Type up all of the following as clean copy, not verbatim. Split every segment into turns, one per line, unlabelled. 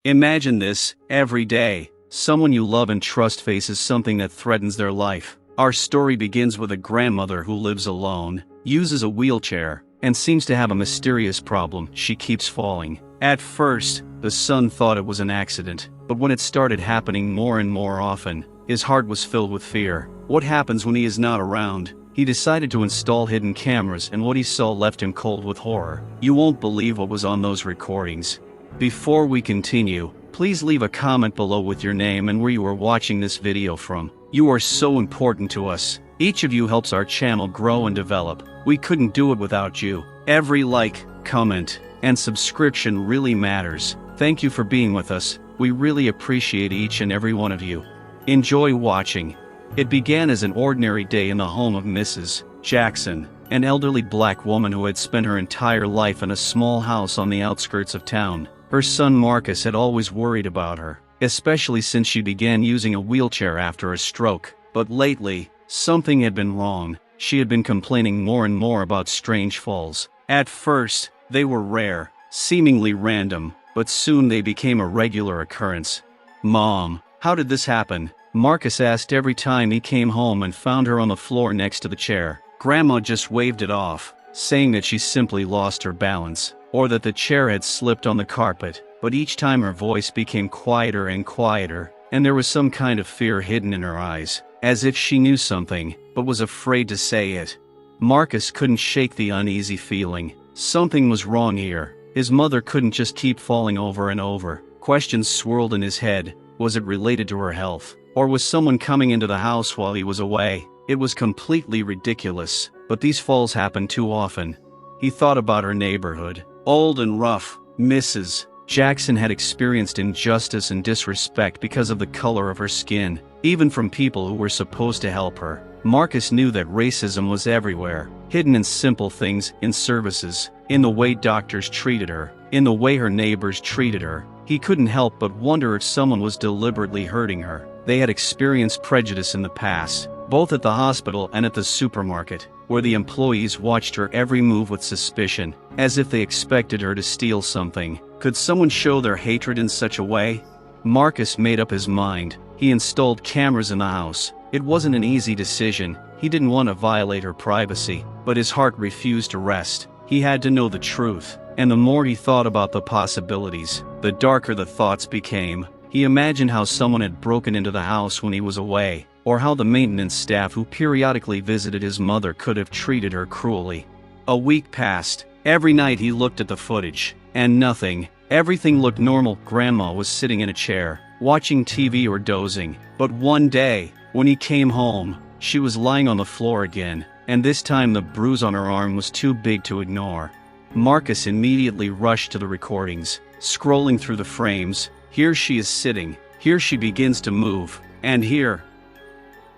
Imagine this: every day, someone you love and trust faces something that threatens their life. Our story begins with a grandmother who lives alone, uses a wheelchair, and seems to have a mysterious problem. She keeps falling. At first, the son thought it was an accident, but when it started happening more and more often, his heart was filled with fear. What happens when he is not around? He decided to install hidden cameras, and what he saw left him cold with horror. You won't believe what was on those recordings. Before we continue, please leave a comment below with your name and where you are watching this video from. You are so important to us. Each of you helps our channel grow and develop. We couldn't do it without you. Every like, comment, and subscription really matters. Thank you for being with us. We really appreciate each and every one of you. Enjoy watching. It began as an ordinary day in the home of Mrs. Jackson, an elderly black woman who had spent her entire life in a small house on the outskirts of town. Her son Marcus had always worried about her, especially since she began using a wheelchair after a stroke. But lately, something had been wrong. She had been complaining more and more about strange falls. At first, they were rare, seemingly random, but soon they became a regular occurrence. "Mom, how did this happen?" Marcus asked every time he came home and found her on the floor next to the chair. Grandma just waved it off, saying that she simply lost her balance, or that the chair had slipped on the carpet. But each time her voice became quieter and quieter, and there was some kind of fear hidden in her eyes, as if she knew something, but was afraid to say it. Marcus couldn't shake the uneasy feeling. Something was wrong here. His mother couldn't just keep falling over and over. Questions swirled in his head. Was it related to her health? Or was someone coming into the house while he was away? It was completely ridiculous, but these falls happened too often. He thought about her neighborhood. Old and rough, Mrs. Jackson had experienced injustice and disrespect because of the color of her skin, even from people who were supposed to help her. Marcus knew that racism was everywhere, hidden in simple things, in services, in the way doctors treated her, in the way her neighbors treated her. He couldn't help but wonder if someone was deliberately hurting her. They had experienced prejudice in the past, both at the hospital and at the supermarket, where the employees watched her every move with suspicion, as if they expected her to steal something. Could someone show their hatred in such a way? Marcus made up his mind. He installed cameras in the house. It wasn't an easy decision. He didn't want to violate her privacy, but his heart refused to rest. He had to know the truth, and the more he thought about the possibilities, the darker the thoughts became. He imagined how someone had broken into the house when he was away, or how the maintenance staff who periodically visited his mother could have treated her cruelly. A week passed. Every night he looked at the footage, and nothing. Everything looked normal. Grandma was sitting in a chair, watching TV or dozing. But one day, when he came home, she was lying on the floor again, and this time the bruise on her arm was too big to ignore. Marcus immediately rushed to the recordings, scrolling through the frames. Here she is sitting, here she begins to move, and here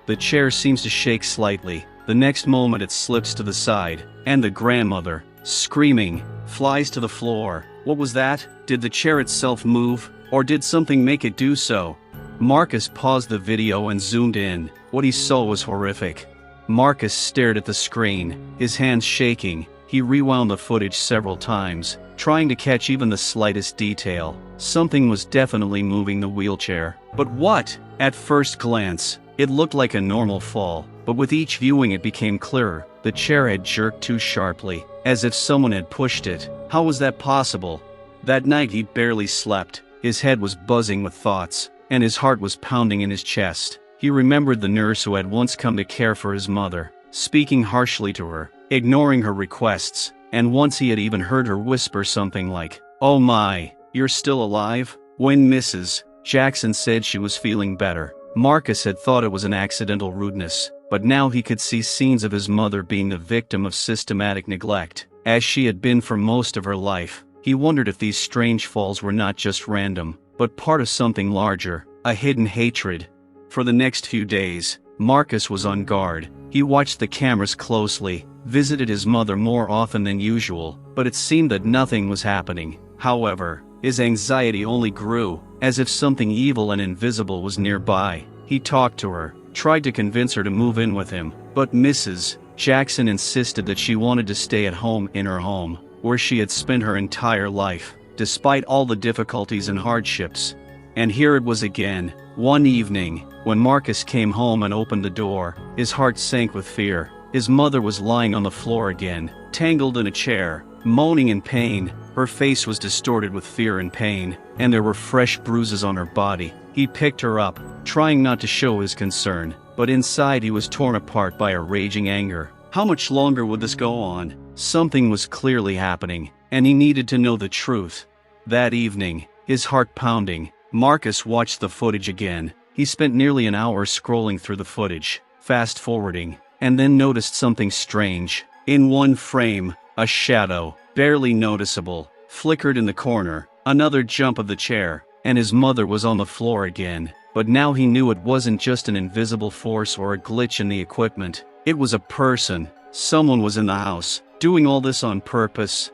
the chair seems to shake slightly. The next moment it slips to the side, and the grandmother, screaming, flies to the floor. What was that? Did the chair itself move, or did something make it do so? Marcus paused the video and zoomed in. What he saw was horrific. Marcus stared at the screen, his hands shaking. He rewound the footage several times, trying to catch even the slightest detail. Something was definitely moving the wheelchair. But what? At first glance, it looked like a normal fall, but with each viewing it became clearer. The chair had jerked too sharply, as if someone had pushed it. How was that possible? That night he barely slept. His head was buzzing with thoughts, and his heart was pounding in his chest. He remembered the nurse who had once come to care for his mother, speaking harshly to her, ignoring her requests, and once he had even heard her whisper something like, "Oh my, you're still alive?" When Mrs. Jackson said she was feeling better, Marcus had thought it was an accidental rudeness, but now he could see scenes of his mother being the victim of systematic neglect, as she had been for most of her life. He wondered if these strange falls were not just random, but part of something larger, a hidden hatred. For the next few days, Marcus was on guard. He watched the cameras closely, visited his mother more often than usual, but it seemed that nothing was happening. However, his anxiety only grew, as if something evil and invisible was nearby. He talked to her, tried to convince her to move in with him, but Mrs. Jackson insisted that she wanted to stay at home in her home, where she had spent her entire life. despite all the difficulties and hardships. And here it was again. One evening, when Marcus came home and opened the door, his heart sank with fear. His mother was lying on the floor again, tangled in a chair, moaning in pain. Her face was distorted with fear and pain, and there were fresh bruises on her body. He picked her up, trying not to show his concern, but inside he was torn apart by a raging anger. How much longer would this go on? Something was clearly happening, and he needed to know the truth. That evening, his heart pounding, Marcus watched the footage again. He spent nearly an hour scrolling through the footage, fast-forwarding, and then noticed something strange. In one frame, a shadow, barely noticeable, flickered in the corner. Another jump of the chair, and his mother was on the floor again. But now he knew it wasn't just an invisible force or a glitch in the equipment. It was a person. Someone was in the house, doing all this on purpose.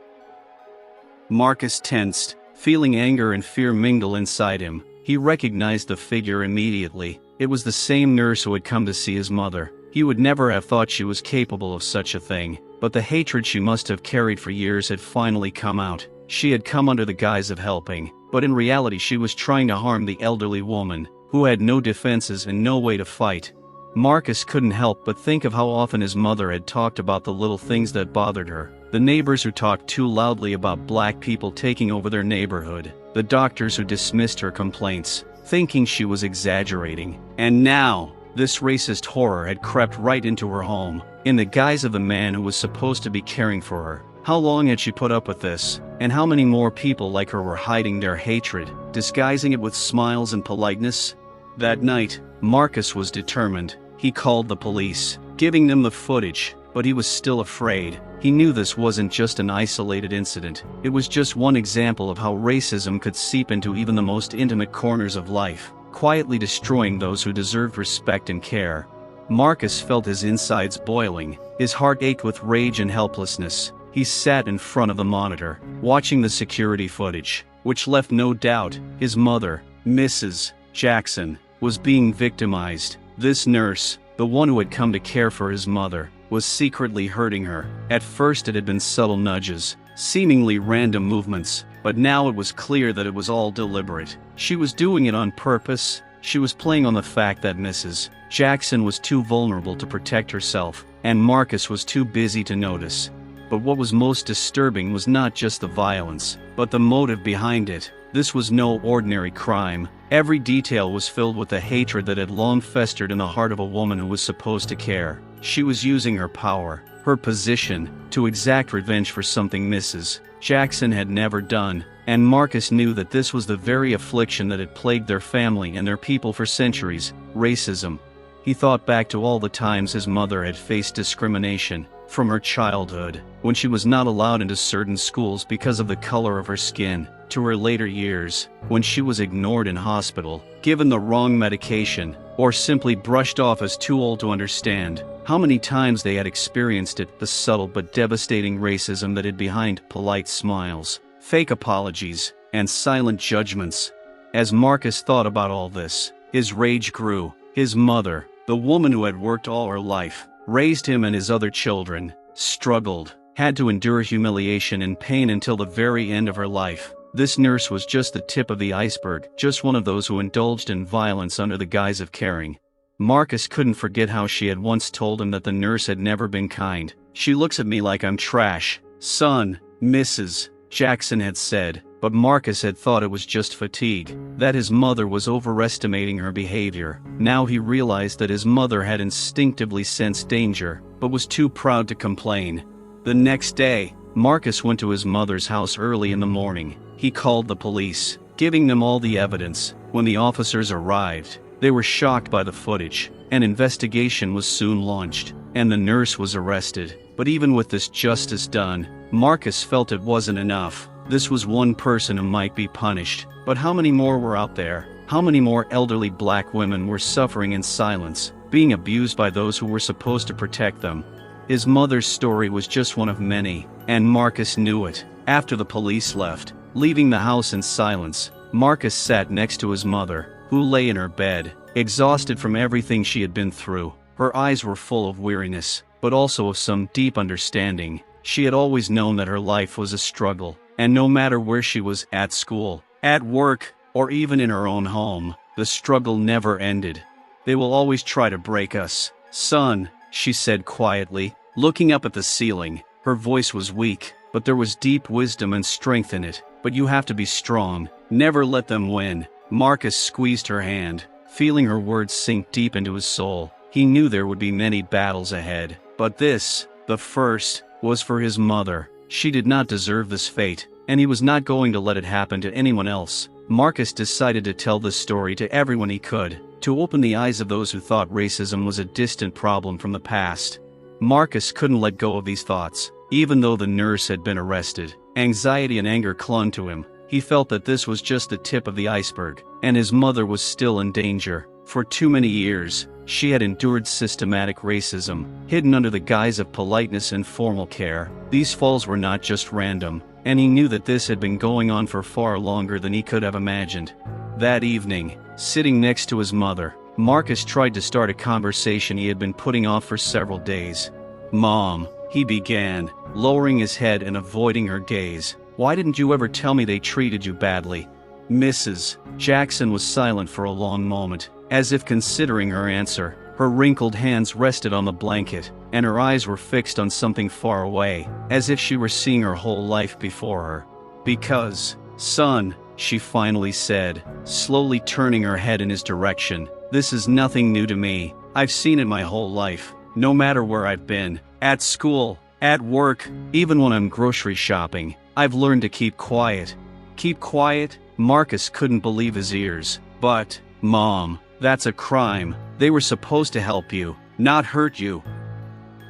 Marcus tensed, feeling anger and fear mingle inside him. He recognized the figure immediately. It was the same nurse who had come to see his mother. He would never have thought she was capable of such a thing, but the hatred she must have carried for years had finally come out. She had come under the guise of helping, but in reality she was trying to harm the elderly woman, who had no defenses and no way to fight. Marcus couldn't help but think of how often his mother had talked about the little things that bothered her. The neighbors who talked too loudly about black people taking over their neighborhood. The doctors who dismissed her complaints, thinking she was exaggerating. And now, this racist horror had crept right into her home, in the guise of the man who was supposed to be caring for her. How long had she put up with this? And how many more people like her were hiding their hatred, disguising it with smiles and politeness? That night, Marcus was determined. He called the police, giving them the footage, but he was still afraid. He knew this wasn't just an isolated incident. It was just one example of how racism could seep into even the most intimate corners of life, quietly destroying those who deserved respect and care. Marcus felt his insides boiling. His heart ached with rage and helplessness. He sat in front of the monitor, watching the security footage, which left no doubt his mother, Mrs. Jackson, was being victimized. This nurse, the one who had come to care for his mother, was secretly hurting her. At first it had been subtle nudges, seemingly random movements, but now it was clear that it was all deliberate. She was doing it on purpose. She was playing on the fact that Mrs. Jackson was too vulnerable to protect herself, and Marcus was too busy to notice. But what was most disturbing was not just the violence, but the motive behind it. This was no ordinary crime. Every detail was filled with the hatred that had long festered in the heart of a woman who was supposed to care. She was using her power, her position, to exact revenge for something Mrs. Jackson had never done, and Marcus knew that this was the very affliction that had plagued their family and their people for centuries: racism. He thought back to all the times his mother had faced discrimination, from her childhood, when she was not allowed into certain schools because of the color of her skin, to her later years, when she was ignored in hospital, given the wrong medication, or simply brushed off as too old to understand. How many times they had experienced it, the subtle but devastating racism that hid behind polite smiles, fake apologies, and silent judgments. As Marcus thought about all this, his rage grew. His mother, the woman who had worked all her life, raised him and his other children, struggled, had to endure humiliation and pain until the very end of her life. This nurse was just the tip of the iceberg, just one of those who indulged in violence under the guise of caring. Marcus couldn't forget how she had once told him that the nurse had never been kind. "She looks at me like I'm trash, son," Mrs. Jackson had said, but Marcus had thought it was just fatigue, that his mother was overestimating her behavior. Now he realized that his mother had instinctively sensed danger, but was too proud to complain. The next day, Marcus went to his mother's house early in the morning. He called the police, giving them all the evidence. When the officers arrived, they were shocked by the footage. An investigation was soon launched, and the nurse was arrested. But even with this justice done, Marcus felt it wasn't enough. This was one person who might be punished, but how many more were out there? How many more elderly black women were suffering in silence, being abused by those who were supposed to protect them? His mother's story was just one of many, and Marcus knew it. After the police left, leaving the house in silence, Marcus sat next to his mother, who lay in her bed, exhausted from everything she had been through. Her eyes were full of weariness, but also of some deep understanding. She had always known that her life was a struggle, and no matter where she was, at school, at work, or even in her own home, the struggle never ended. They will always try to break us, son, she said quietly, looking up at the ceiling. Her voice was weak, but there was deep wisdom and strength in it. But you have to be strong. Never let them win. Marcus squeezed her hand, feeling her words sink deep into his soul. He knew there would be many battles ahead, but this, the first, was for his mother. She did not deserve this fate, and he was not going to let it happen to anyone else. Marcus decided to tell this story to everyone he could, to open the eyes of those who thought racism was a distant problem from the past. Marcus couldn't let go of these thoughts. Even though the nurse had been arrested, anxiety and anger clung to him. He felt that this was just the tip of the iceberg, and his mother was still in danger. For too many years, she had endured systematic racism, hidden under the guise of politeness and formal care. These falls were not just random, and he knew that this had been going on for far longer than he could have imagined. That evening, sitting next to his mother, Marcus tried to start a conversation he had been putting off for several days. "Mom," he began, lowering his head and avoiding her gaze. "Why didn't you ever tell me they treated you badly?" Mrs. Jackson was silent for a long moment, as if considering her answer. Her wrinkled hands rested on the blanket, and her eyes were fixed on something far away, as if she were seeing her whole life before her. "Because, son," she finally said, slowly turning her head in his direction, "this is nothing new to me. I've seen it my whole life, no matter where I've been. At school, at work, even when I'm grocery shopping, I've learned to keep quiet." Keep quiet? Marcus couldn't believe his ears. "But, Mom, that's a crime. They were supposed to help you, not hurt you."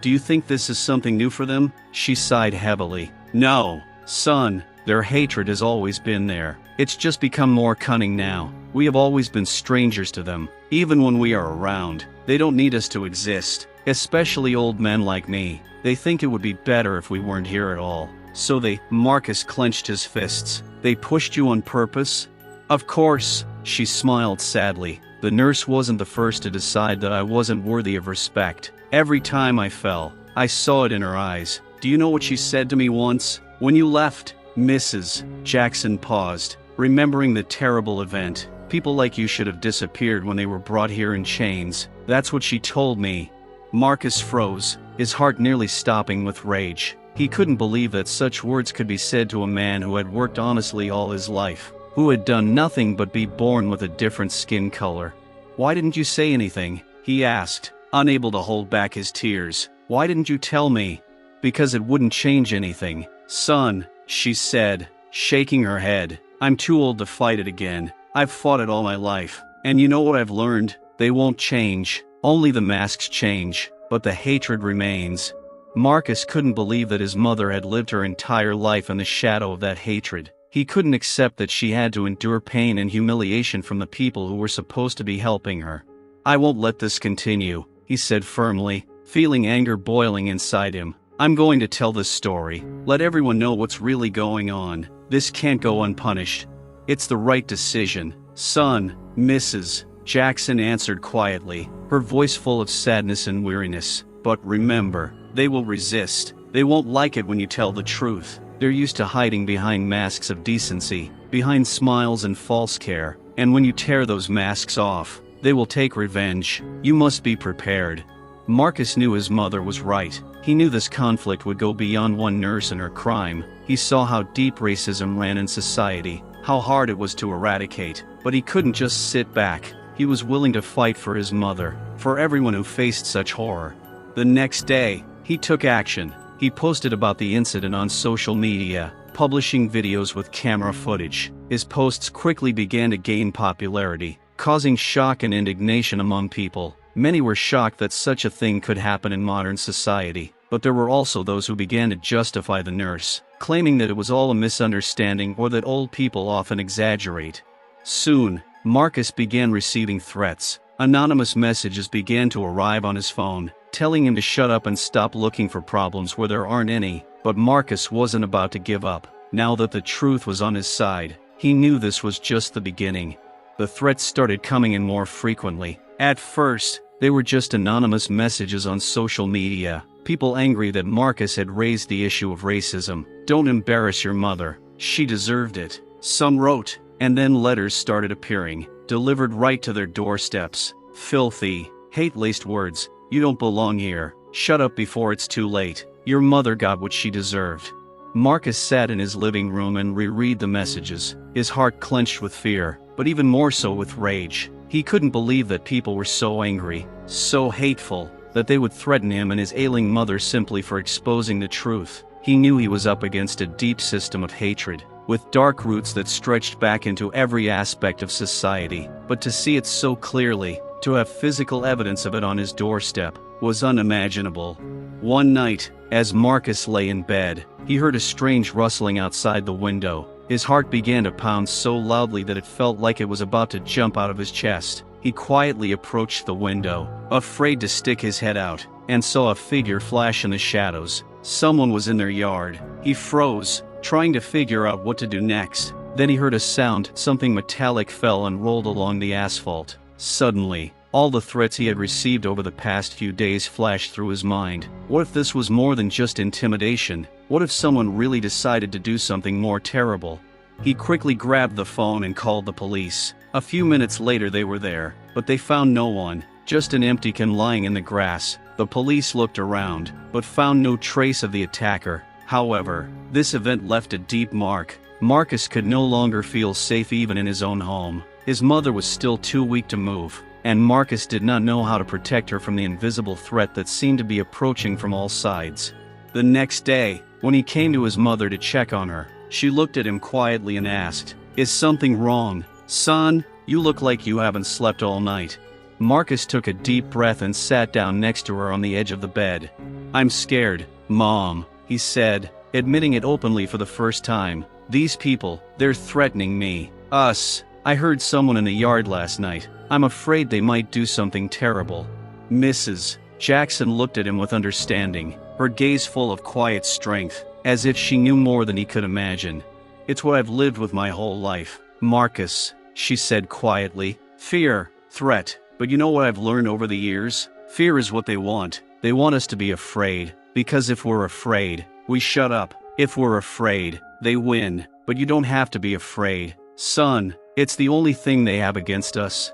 "Do you think this is something new for them?" She sighed heavily. "No, son, their hatred has always been there. It's just become more cunning now. We have always been strangers to them. Even when we are around, they don't need us to exist. Especially old men like me. They think it would be better if we weren't here at all. So they..." Marcus clenched his fists. "They pushed you on purpose?" "Of course," she smiled sadly. "The nurse wasn't the first to decide that I wasn't worthy of respect. Every time I fell, I saw it in her eyes. Do you know what she said to me once? When you left?" Mrs. Jackson paused, remembering the terrible event. "People like you should have disappeared when they were brought here in chains. That's what she told me." Marcus froze, his heart nearly stopping with rage. He couldn't believe that such words could be said to a man who had worked honestly all his life, who had done nothing but be born with a different skin color. "Why didn't you say anything?" he asked, unable to hold back his tears. "Why didn't you tell me?" "Because it wouldn't change anything, son," she said, shaking her head. "I'm too old to fight it again. I've fought it all my life. And you know what I've learned? They won't change. Only the masks change, but the hatred remains." Marcus couldn't believe that his mother had lived her entire life in the shadow of that hatred. He couldn't accept that she had to endure pain and humiliation from the people who were supposed to be helping her. "I won't let this continue," he said firmly, feeling anger boiling inside him. "I'm going to tell this story. Let everyone know what's really going on. This can't go unpunished." "It's the right decision, son," Mrs. Jackson answered quietly, her voice full of sadness and weariness. "But remember, they will resist. They won't like it when you tell the truth. They're used to hiding behind masks of decency, behind smiles and false care, and when you tear those masks off, they will take revenge. You must be prepared." Marcus knew his mother was right. He knew this conflict would go beyond one nurse and her crime. He saw how deep racism ran in society, how hard it was to eradicate, but he couldn't just sit back. He was willing to fight for his mother, for everyone who faced such horror. The next day, he took action. He posted about the incident on social media, publishing videos with camera footage. His posts quickly began to gain popularity, causing shock and indignation among people. Many were shocked that such a thing could happen in modern society, but there were also those who began to justify the nurse, claiming that it was all a misunderstanding or that old people often exaggerate. Soon, Marcus began receiving threats. Anonymous messages began to arrive on his phone, telling him to shut up and stop looking for problems where there aren't any. But Marcus wasn't about to give up. Now that the truth was on his side, he knew this was just the beginning. The threats started coming in more frequently. At first, they were just anonymous messages on social media, people angry that Marcus had raised the issue of racism. "Don't embarrass your mother. She deserved it, some wrote, and then letters started appearing, delivered right to their doorsteps. Filthy, hate-laced words. You don't belong here. Shut up before it's too late. Your mother got what she deserved. Marcus sat in his living room and reread the messages, his heart clenched with fear, but even more so with rage. He couldn't believe that people were so angry, so hateful, that they would threaten him and his ailing mother simply for exposing the truth. He knew he was up against a deep system of hatred, with dark roots that stretched back into every aspect of society, but to see it so clearly, to have physical evidence of it on his doorstep, was unimaginable. One night, as Marcus lay in bed, he heard a strange rustling outside the window. His heart began to pound so loudly that it felt like it was about to jump out of his chest. He quietly approached the window, afraid to stick his head out, and saw a figure flash in the shadows. Someone was in their yard. He froze, trying to figure out what to do next. Then he heard a sound, something metallic fell and rolled along the asphalt. Suddenly, all the threats he had received over the past few days flashed through his mind. What if this was more than just intimidation? What if someone really decided to do something more terrible? He quickly grabbed the phone and called the police. A few minutes later they were there, but they found no one, just an empty can lying in the grass. The police looked around, but found no trace of the attacker. However, this event left a deep mark. Marcus could no longer feel safe even in his own home. His mother was still too weak to move, and Marcus did not know how to protect her from the invisible threat that seemed to be approaching from all sides. The next day, when he came to his mother to check on her, she looked at him quietly and asked, "Is something wrong? Son, you look like you haven't slept all night." Marcus took a deep breath and sat down next to her on the edge of the bed. "I'm scared, Mom," he said, admitting it openly for the first time. "These people, they're threatening me. Us. I heard someone in the yard last night. I'm afraid they might do something terrible." Mrs. Jackson looked at him with understanding, her gaze full of quiet strength, as if she knew more than he could imagine. "It's what I've lived with my whole life, Marcus," she said quietly. "Fear, threat. But you know what I've learned over the years? Fear is what they want. They want us to be afraid, because if we're afraid, we shut up. If we're afraid, they win. But you don't have to be afraid, son. It's the only thing they have against us."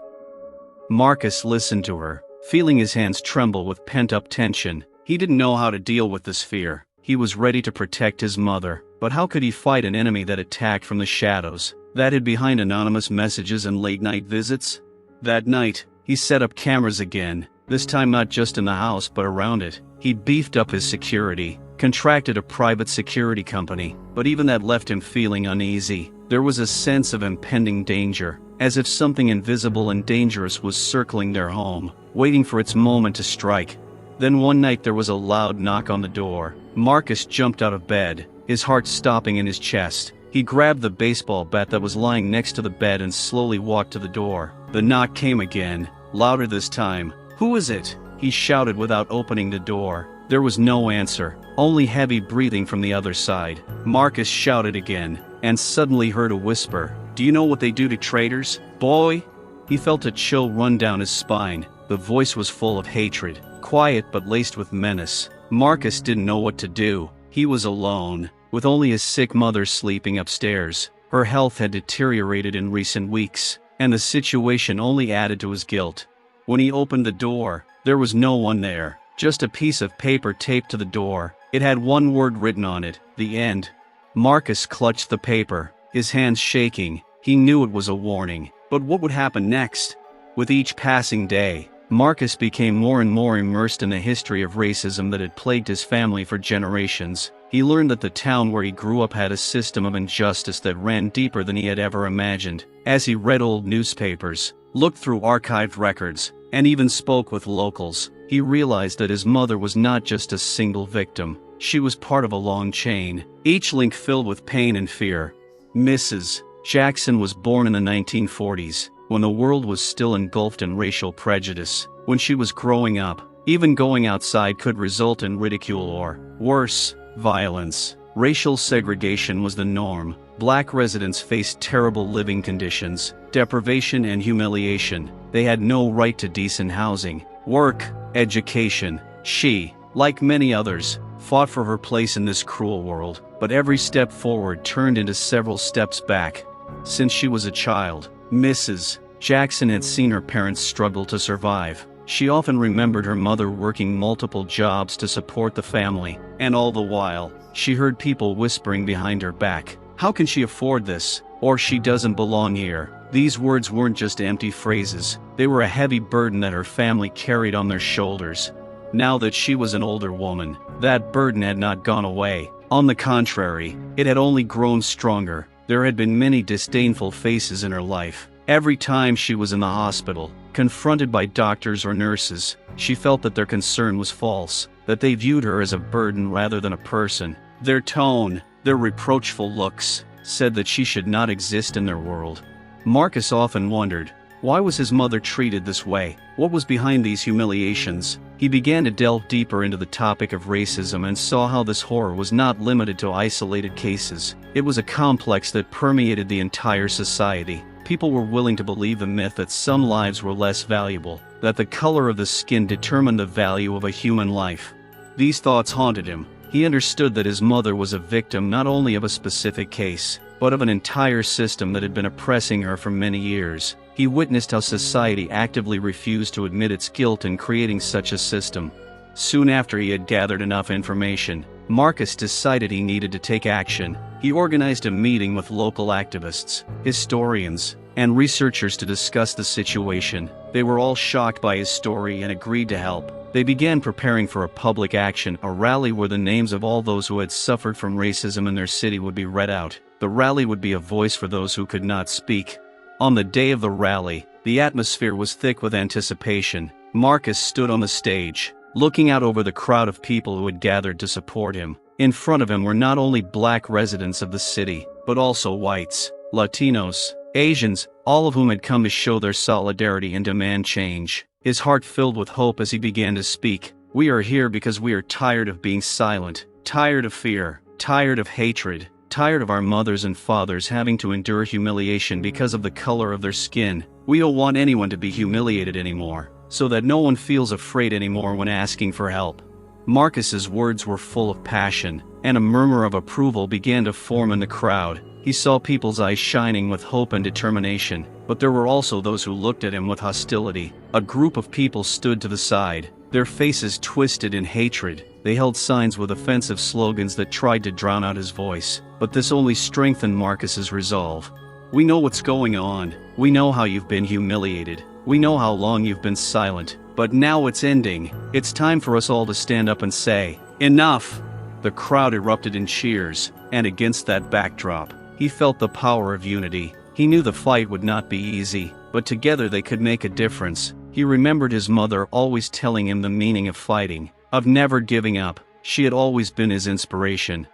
Marcus listened to her, feeling his hands tremble with pent-up tension. He didn't know how to deal with this fear. He was ready to protect his mother, but how could he fight an enemy that attacked from the shadows, that hid behind anonymous messages and late-night visits? That night, he set up cameras again, this time not just in the house but around it. He beefed up his security, contracted a private security company, but even that left him feeling uneasy. There was a sense of impending danger, as if something invisible and dangerous was circling their home, waiting for its moment to strike. Then one night there was a loud knock on the door. Marcus jumped out of bed, his heart stopping in his chest. He grabbed the baseball bat that was lying next to the bed and slowly walked to the door. The knock came again, louder this time. "Who is it?" he shouted without opening the door. There was no answer, only heavy breathing from the other side. Marcus shouted again, and suddenly heard a whisper. "Do you know what they do to traitors, boy?" He felt a chill run down his spine. The voice was full of hatred, quiet but laced with menace. Marcus didn't know what to do. He was alone, with only his sick mother sleeping upstairs. Her health had deteriorated in recent weeks, and the situation only added to his guilt. When he opened the door, there was no one there, just a piece of paper taped to the door. It had one word written on it, "The End." Marcus clutched the paper, his hands shaking. He knew it was a warning, but what would happen next? With each passing day, Marcus became more and more immersed in the history of racism that had plagued his family for generations. He learned that the town where he grew up had a system of injustice that ran deeper than he had ever imagined. As he read old newspapers, looked through archived records, and even spoke with locals, he realized that his mother was not just a single victim. She was part of a long chain, each link filled with pain and fear. Mrs. Jackson was born in the 1940s, when the world was still engulfed in racial prejudice. When she was growing up, even going outside could result in ridicule or, worse, violence. Racial segregation was the norm. Black residents faced terrible living conditions, deprivation and humiliation. They had no right to decent housing, work, education. She, like many others, fought for her place in this cruel world, but every step forward turned into several steps back. Since she was a child, Mrs. Jackson had seen her parents struggle to survive. She often remembered her mother working multiple jobs to support the family, and all the while, she heard people whispering behind her back, "How can she afford this?" Or "She doesn't belong here." These words weren't just empty phrases, they were a heavy burden that her family carried on their shoulders. Now that she was an older woman, that burden had not gone away. On the contrary, it had only grown stronger. There had been many disdainful faces in her life. Every time she was in the hospital, confronted by doctors or nurses, she felt that their concern was false, that they viewed her as a burden rather than a person. Their tone, their reproachful looks, said that she should not exist in their world. Marcus often wondered, why was his mother treated this way? What was behind these humiliations? He began to delve deeper into the topic of racism and saw how this horror was not limited to isolated cases. It was a complex that permeated the entire society. People were willing to believe the myth that some lives were less valuable, that the color of the skin determined the value of a human life. These thoughts haunted him. He understood that his mother was a victim not only of a specific case, but of an entire system that had been oppressing her for many years. He witnessed how society actively refused to admit its guilt in creating such a system. Soon after he had gathered enough information, Marcus decided he needed to take action. He organized a meeting with local activists, historians, and researchers to discuss the situation. They were all shocked by his story and agreed to help. They began preparing for a public action, a rally where the names of all those who had suffered from racism in their city would be read out. The rally would be a voice for those who could not speak. On the day of the rally, the atmosphere was thick with anticipation. Marcus stood on the stage, looking out over the crowd of people who had gathered to support him. In front of him were not only black residents of the city, but also whites, Latinos, Asians, all of whom had come to show their solidarity and demand change. His heart filled with hope as he began to speak. "We are here because we are tired of being silent, tired of fear, tired of hatred, tired of our mothers and fathers having to endure humiliation because of the color of their skin. We don't want anyone to be humiliated anymore, so that no one feels afraid anymore when asking for help." Marcus's words were full of passion, and a murmur of approval began to form in the crowd. He saw people's eyes shining with hope and determination, but there were also those who looked at him with hostility. A group of people stood to the side, their faces twisted in hatred. They held signs with offensive slogans that tried to drown out his voice, but this only strengthened Marcus's resolve. "We know what's going on. We know how you've been humiliated. We know how long you've been silent. But now it's ending. It's time for us all to stand up and say, 'Enough!'" The crowd erupted in cheers, and against that backdrop, he felt the power of unity. He knew the fight would not be easy, but together they could make a difference. He remembered his mother always telling him the meaning of fighting, of never giving up. She had always been his inspiration.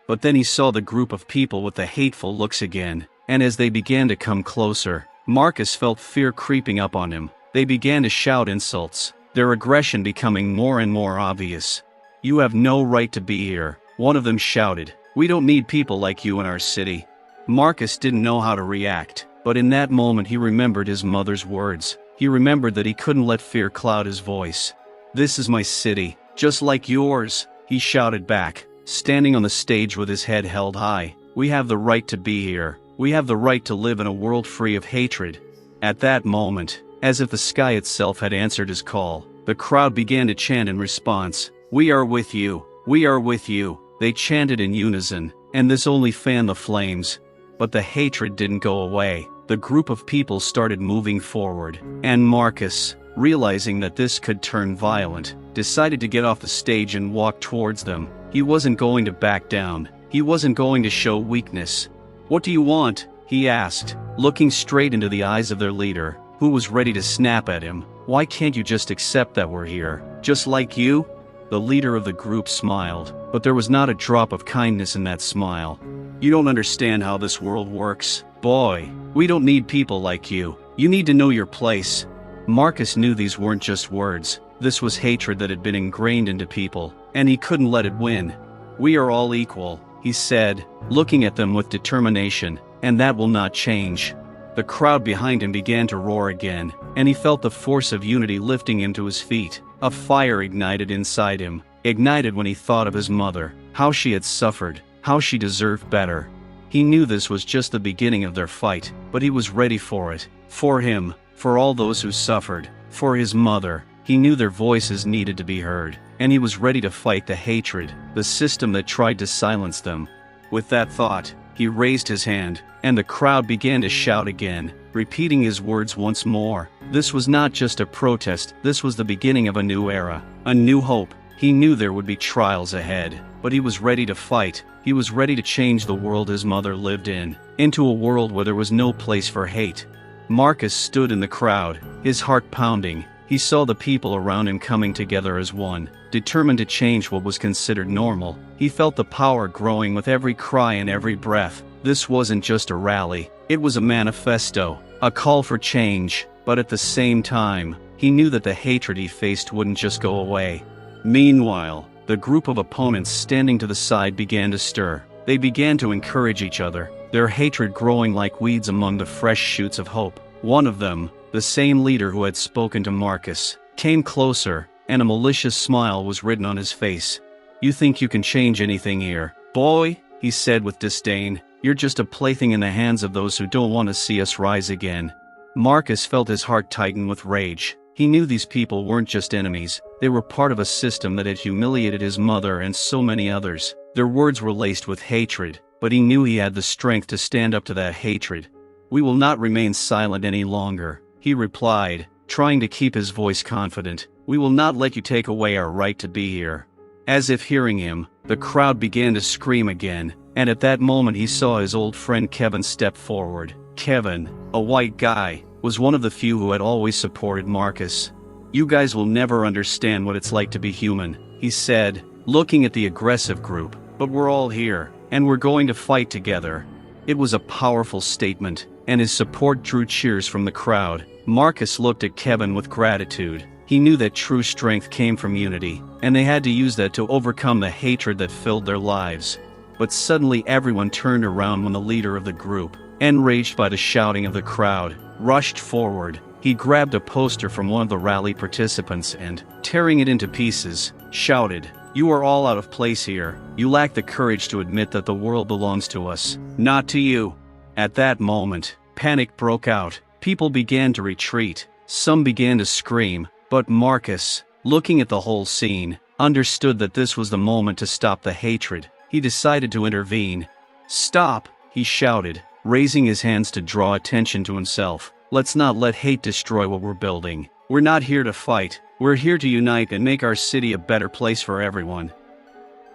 But then he saw the group of people with the hateful looks again, and as they began to come closer, Marcus felt fear creeping up on him. They began to shout insults, their aggression becoming more and more obvious. "You have no right to be here," one of them shouted. "We don't need people like you in our city." Marcus didn't know how to react, but in that moment he remembered his mother's words. He remembered that he couldn't let fear cloud his voice. "This is my city, just like yours," he shouted back, standing on the stage with his head held high. "We have the right to be here. We have the right to live in a world free of hatred." At that moment, as if the sky itself had answered his call, the crowd began to chant in response. "We are with you. We are with you." They chanted in unison, and this only fanned the flames. But the hatred didn't go away. The group of people started moving forward, and Marcus, realizing that this could turn violent, decided to get off the stage and walk towards them. He wasn't going to back down. He wasn't going to show weakness. "What do you want?" he asked, looking straight into the eyes of their leader, who was ready to snap at him. "Why can't you just accept that we're here, just like you?" The leader of the group smiled, but there was not a drop of kindness in that smile. "You don't understand how this world works, boy. We don't need people like you. You need to know your place." Marcus knew these weren't just words. This was hatred that had been ingrained into people, and he couldn't let it win. "We are all equal," he said, looking at them with determination, "and that will not change." The crowd behind him began to roar again, and he felt the force of unity lifting him to his feet. A fire ignited inside him. ignited when he thought of his mother, how she had suffered, how she deserved better. He knew this was just the beginning of their fight, but he was ready for it. For him, for all those who suffered, for his mother. He knew their voices needed to be heard, and he was ready to fight the hatred, the system that tried to silence them. With that thought, he raised his hand, and the crowd began to shout again, repeating his words once more. This was not just a protest, this was the beginning of a new era, a new hope. He knew there would be trials ahead, but he was ready to fight. He was ready to change the world his mother lived in, into a world where there was no place for hate. Marcus stood in the crowd, his heart pounding. He saw the people around him coming together as one, determined to change what was considered normal. He felt the power growing with every cry and every breath. This wasn't just a rally, it was a manifesto, a call for change, but at the same time, he knew that the hatred he faced wouldn't just go away. Meanwhile, the group of opponents standing to the side began to stir. They began to encourage each other, their hatred growing like weeds among the fresh shoots of hope. One of them, the same leader who had spoken to Marcus, came closer, and a malicious smile was written on his face. "You think you can change anything here, boy?" he said with disdain. "You're just a plaything in the hands of those who don't want to see us rise again." Marcus felt his heart tighten with rage. He knew these people weren't just enemies, they were part of a system that had humiliated his mother and so many others. Their words were laced with hatred, but he knew he had the strength to stand up to that hatred. "We will not remain silent any longer," he replied, trying to keep his voice confident. "We will not let you take away our right to be here." As if hearing him, the crowd began to scream again, and at that moment he saw his old friend Kevin step forward. Kevin, a white guy, was one of the few who had always supported Marcus. "You guys will never understand what it's like to be human," he said, looking at the aggressive group, "but we're all here, and we're going to fight together." It was a powerful statement, and his support drew cheers from the crowd. Marcus looked at Kevin with gratitude. He knew that true strength came from unity, and they had to use that to overcome the hatred that filled their lives. But suddenly everyone turned around when the leader of the group, enraged by the shouting of the crowd, rushed forward. He grabbed a poster from one of the rally participants and, tearing it into pieces, shouted, "You are all out of place here. You lack the courage to admit that the world belongs to us, not to you." At that moment, panic broke out. People began to retreat. Some began to scream, but Marcus, looking at the whole scene, understood that this was the moment to stop the hatred. He decided to intervene. "Stop!" he shouted, raising his hands to draw attention to himself. "Let's not let hate destroy what we're building. We're not here to fight. We're here to unite and make our city a better place for everyone."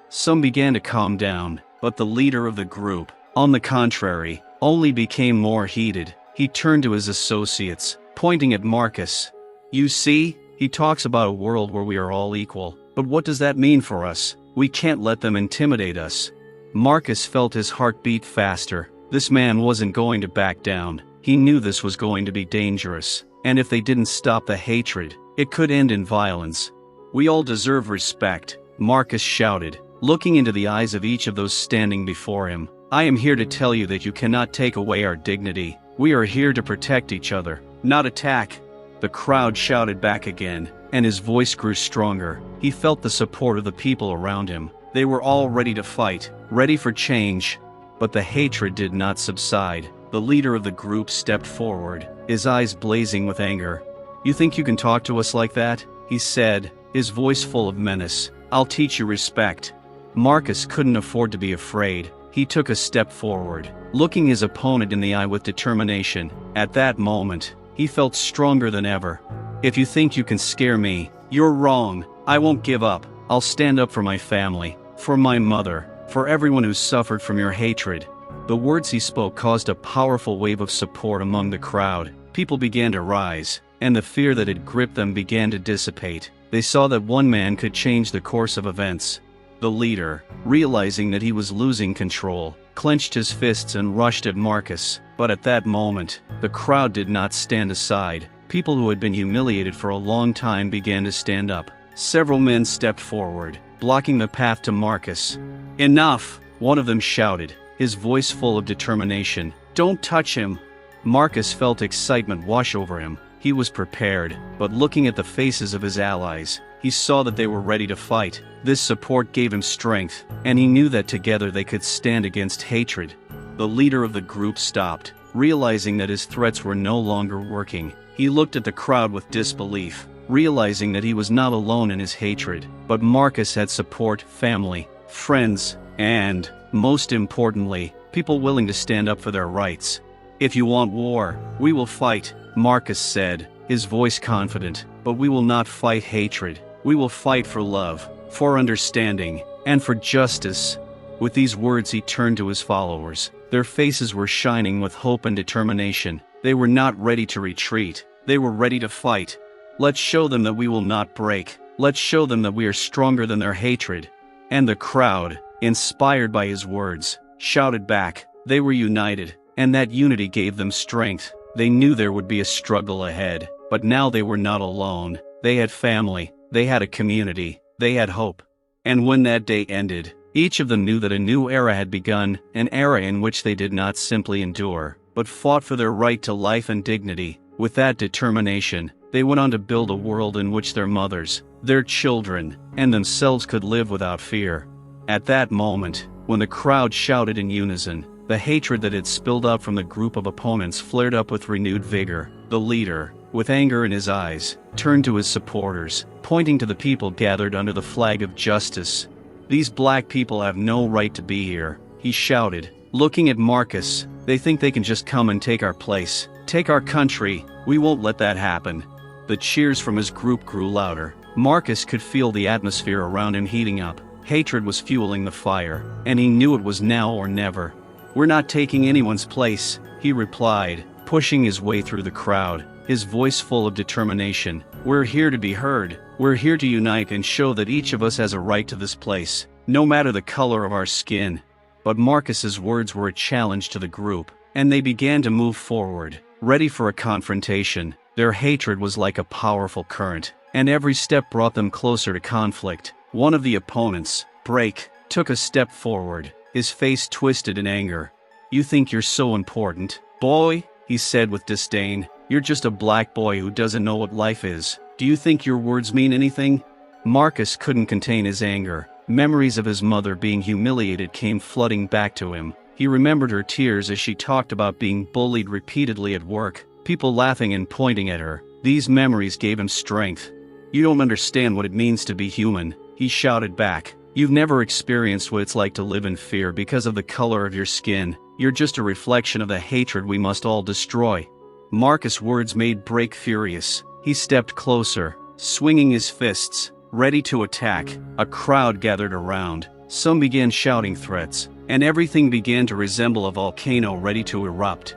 Some began to calm down, but the leader of the group, on the contrary, only became more heated. He turned to his associates, pointing at Marcus. "You see, he talks about a world where we are all equal, but what does that mean for us? We can't let them intimidate us." Marcus felt his heart beat faster. This man wasn't going to back down. He knew this was going to be dangerous, and if they didn't stop the hatred, it could end in violence. "We all deserve respect," Marcus shouted, looking into the eyes of each of those standing before him. "I am here to tell you that you cannot take away our dignity. We are here to protect each other, not attack." The crowd shouted back again, and his voice grew stronger. He felt the support of the people around him. They were all ready to fight, ready for change. But the hatred did not subside. The leader of the group stepped forward, his eyes blazing with anger. "You think you can talk to us like that?" he said, his voice full of menace. "I'll teach you respect." Marcus couldn't afford to be afraid. He took a step forward, looking his opponent in the eye with determination. At that moment, he felt stronger than ever. "If you think you can scare me, you're wrong. I won't give up. I'll stand up for my family, for my mother, for everyone who suffered from your hatred." The words he spoke caused a powerful wave of support among the crowd. People began to rise, and the fear that had gripped them began to dissipate. They saw that one man could change the course of events. The leader, realizing that he was losing control, clenched his fists and rushed at Marcus. But at that moment, the crowd did not stand aside. People who had been humiliated for a long time began to stand up. Several men stepped forward, blocking the path to Marcus. "Enough!" one of them shouted, his voice full of determination. "Don't touch him!" Marcus felt excitement wash over him. He was prepared, but looking at the faces of his allies, He saw that they were ready to fight. This support gave him strength, and he knew that together they could stand against hatred. The leader of the group stopped, realizing that his threats were no longer working. He looked at the crowd with disbelief, realizing that he was not alone in his hatred, but Marcus had support, family, friends, and, most importantly, people willing to stand up for their rights. "If you want war, we will fight," Marcus said, his voice confident, "but we will not fight hatred. We will fight for love, for understanding, and for justice." With these words he turned to his followers. Their faces were shining with hope and determination. They were not ready to retreat. They were ready to fight. "Let's show them that we will not break. Let's show them that we are stronger than their hatred." And the crowd, inspired by his words, shouted back. They were united, and that unity gave them strength. They knew there would be a struggle ahead, but now they were not alone. They had family, they had a community, they had hope. And when that day ended, each of them knew that a new era had begun, an era in which they did not simply endure, but fought for their right to life and dignity. With that determination, they went on to build a world in which their mothers, their children, and themselves could live without fear. At that moment, when the crowd shouted in unison, the hatred that had spilled out from the group of opponents flared up with renewed vigor. The leader, with anger in his eyes, turned to his supporters, pointing to the people gathered under the flag of justice. "These black people have no right to be here," he shouted, looking at Marcus. "They think they can just come and take our place, take our country. We won't let that happen." The cheers from his group grew louder. Marcus could feel the atmosphere around him heating up. Hatred was fueling the fire, and he knew it was now or never. "We're not taking anyone's place," he replied, pushing his way through the crowd, his voice full of determination. "We're here to be heard. We're here to unite and show that each of us has a right to this place, no matter the color of our skin." But Marcus's words were a challenge to the group, and they began to move forward, ready for a confrontation. Their hatred was like a powerful current, and every step brought them closer to conflict. One of the opponents, Brake, took a step forward, his face twisted in anger. "You think you're so important, boy?" he said with disdain. "You're just a black boy who doesn't know what life is. Do you think your words mean anything?" Marcus couldn't contain his anger. Memories of his mother being humiliated came flooding back to him. He remembered her tears as she talked about being bullied repeatedly at work, people laughing and pointing at her. These memories gave him strength. "You don't understand what it means to be human," he shouted back. "You've never experienced what it's like to live in fear because of the color of your skin. You're just a reflection of the hatred we must all destroy." Marcus' words made Brake furious. He stepped closer, swinging his fists, ready to attack. A crowd gathered around. Some began shouting threats, and everything began to resemble a volcano ready to erupt.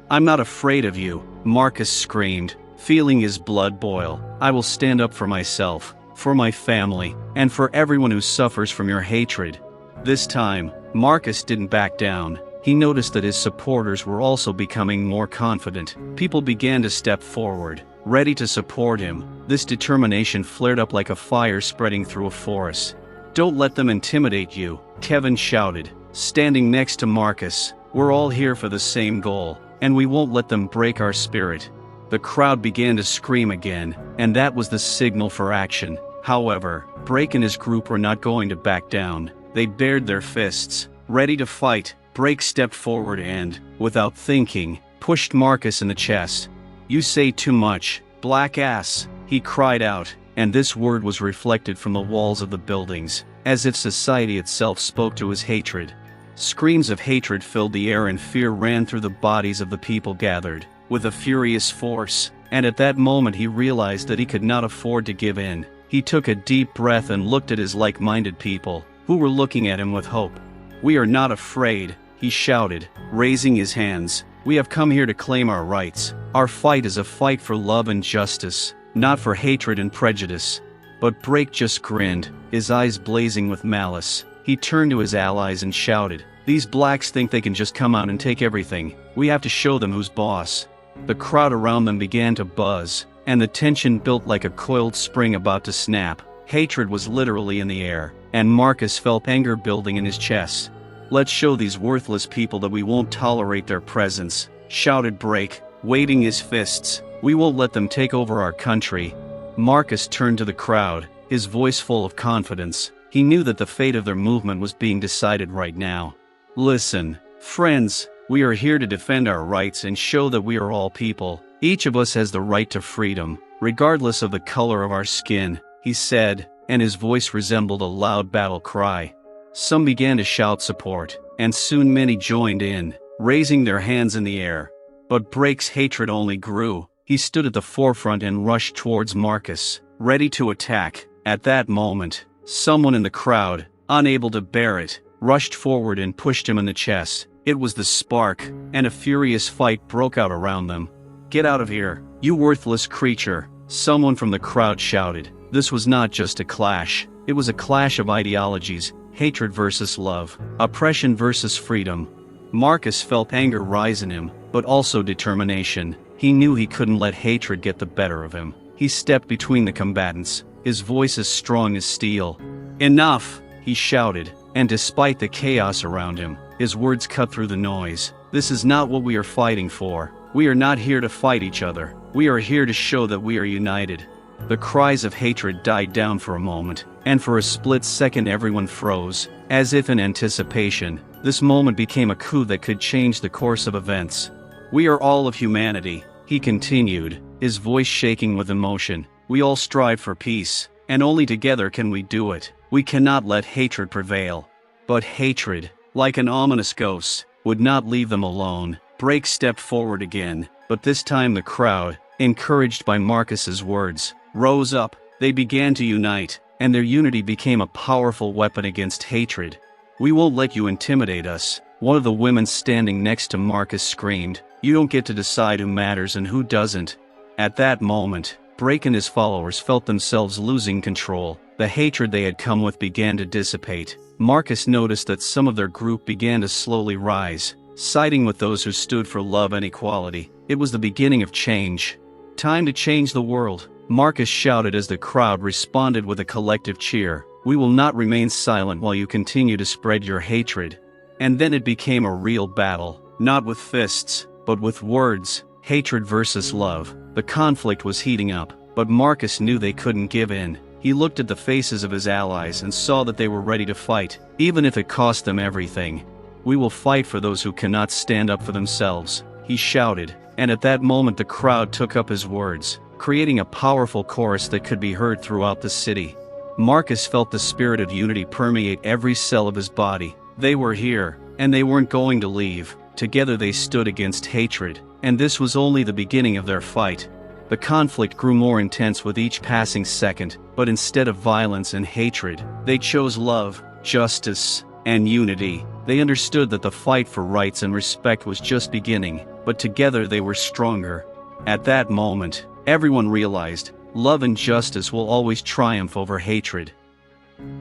"I'm not afraid of you," Marcus screamed, feeling his blood boil. "I will stand up for myself, for my family, and for everyone who suffers from your hatred." This time, Marcus didn't back down. He noticed that his supporters were also becoming more confident. People began to step forward, ready to support him. This determination flared up like a fire spreading through a forest. "Don't let them intimidate you," Kevin shouted, standing next to Marcus. "We're all here for the same goal, and we won't let them break our spirit." The crowd began to scream again, and that was the signal for action. However, Brake and his group were not going to back down. They bared their fists, ready to fight. Brake stepped forward and, without thinking, pushed Marcus in the chest. "You say too much, black ass," he cried out, and this word was reflected from the walls of the buildings, as if society itself spoke to his hatred. Screams of hatred filled the air and fear ran through the bodies of the people gathered, with a furious force, and at that moment he realized that he could not afford to give in. He took a deep breath and looked at his like-minded people, who were looking at him with hope. "We are not afraid," he shouted, raising his hands. "We have come here to claim our rights. Our fight is a fight for love and justice, not for hatred and prejudice." But Brake just grinned, his eyes blazing with malice. He turned to his allies and shouted, "These blacks think they can just come out and take everything. We have to show them who's boss." The crowd around them began to buzz, and the tension built like a coiled spring about to snap. Hatred was literally in the air, and Marcus felt anger building in his chest. "Let's show these worthless people that we won't tolerate their presence," shouted Brake, waving his fists. "We won't let them take over our country." Marcus turned to the crowd, his voice full of confidence. He knew that the fate of their movement was being decided right now. Listen, friends, we are here to defend our rights and show that we are all people. Each of us has the right to freedom, regardless of the color of our skin, he said, and his voice resembled a loud battle cry. Some began to shout support, and soon many joined in, raising their hands in the air. But Brake's hatred only grew. He stood at the forefront and rushed towards Marcus, ready to attack. At that moment, someone in the crowd, unable to bear it, rushed forward and pushed him in the chest. It was the Spark, and a furious fight broke out around them. "Get out of here, you worthless creature," someone from the crowd shouted. This was not just a clash, it was a clash of ideologies, hatred versus love, oppression versus freedom. Marcus felt anger rise in him, but also determination. He knew he couldn't let hatred get the better of him. He stepped between the combatants, his voice as strong as steel. "Enough!" he shouted, and despite the chaos around him, his words cut through the noise. "This is not what we are fighting for. We are not here to fight each other. We are here to show that we are united." The cries of hatred died down for a moment, and for a split second everyone froze, as if in anticipation. This moment became a coup that could change the course of events. "We are all of humanity," he continued, his voice shaking with emotion. "We all strive for peace, and only together can we do it. We cannot let hatred prevail." But hatred, like an ominous ghost, would not leave them alone. Brake stepped forward again, but this time the crowd, encouraged by Marcus's words, rose up. They began to unite, and their unity became a powerful weapon against hatred. "We won't let you intimidate us," one of the women standing next to Marcus screamed. "You don't get to decide who matters and who doesn't." At that moment, Brake and his followers felt themselves losing control. The hatred they had come with began to dissipate. Marcus noticed that some of their group began to slowly rise, siding with those who stood for love and equality. It was the beginning of change. "Time to change the world," Marcus shouted as the crowd responded with a collective cheer. "We will not remain silent while you continue to spread your hatred." And then it became a real battle, not with fists, but with words. Hatred versus love. The conflict was heating up, but Marcus knew they couldn't give in. He looked at the faces of his allies and saw that they were ready to fight, even if it cost them everything. "We will fight for those who cannot stand up for themselves," he shouted, and at that moment the crowd took up his words, creating a powerful chorus that could be heard throughout the city. Marcus felt the spirit of unity permeate every cell of his body. They were here, and they weren't going to leave. Together they stood against hatred, and this was only the beginning of their fight. The conflict grew more intense with each passing second, but instead of violence and hatred, they chose love, justice, and unity. They understood that the fight for rights and respect was just beginning, but together they were stronger. At that moment, everyone realized, love and justice will always triumph over hatred.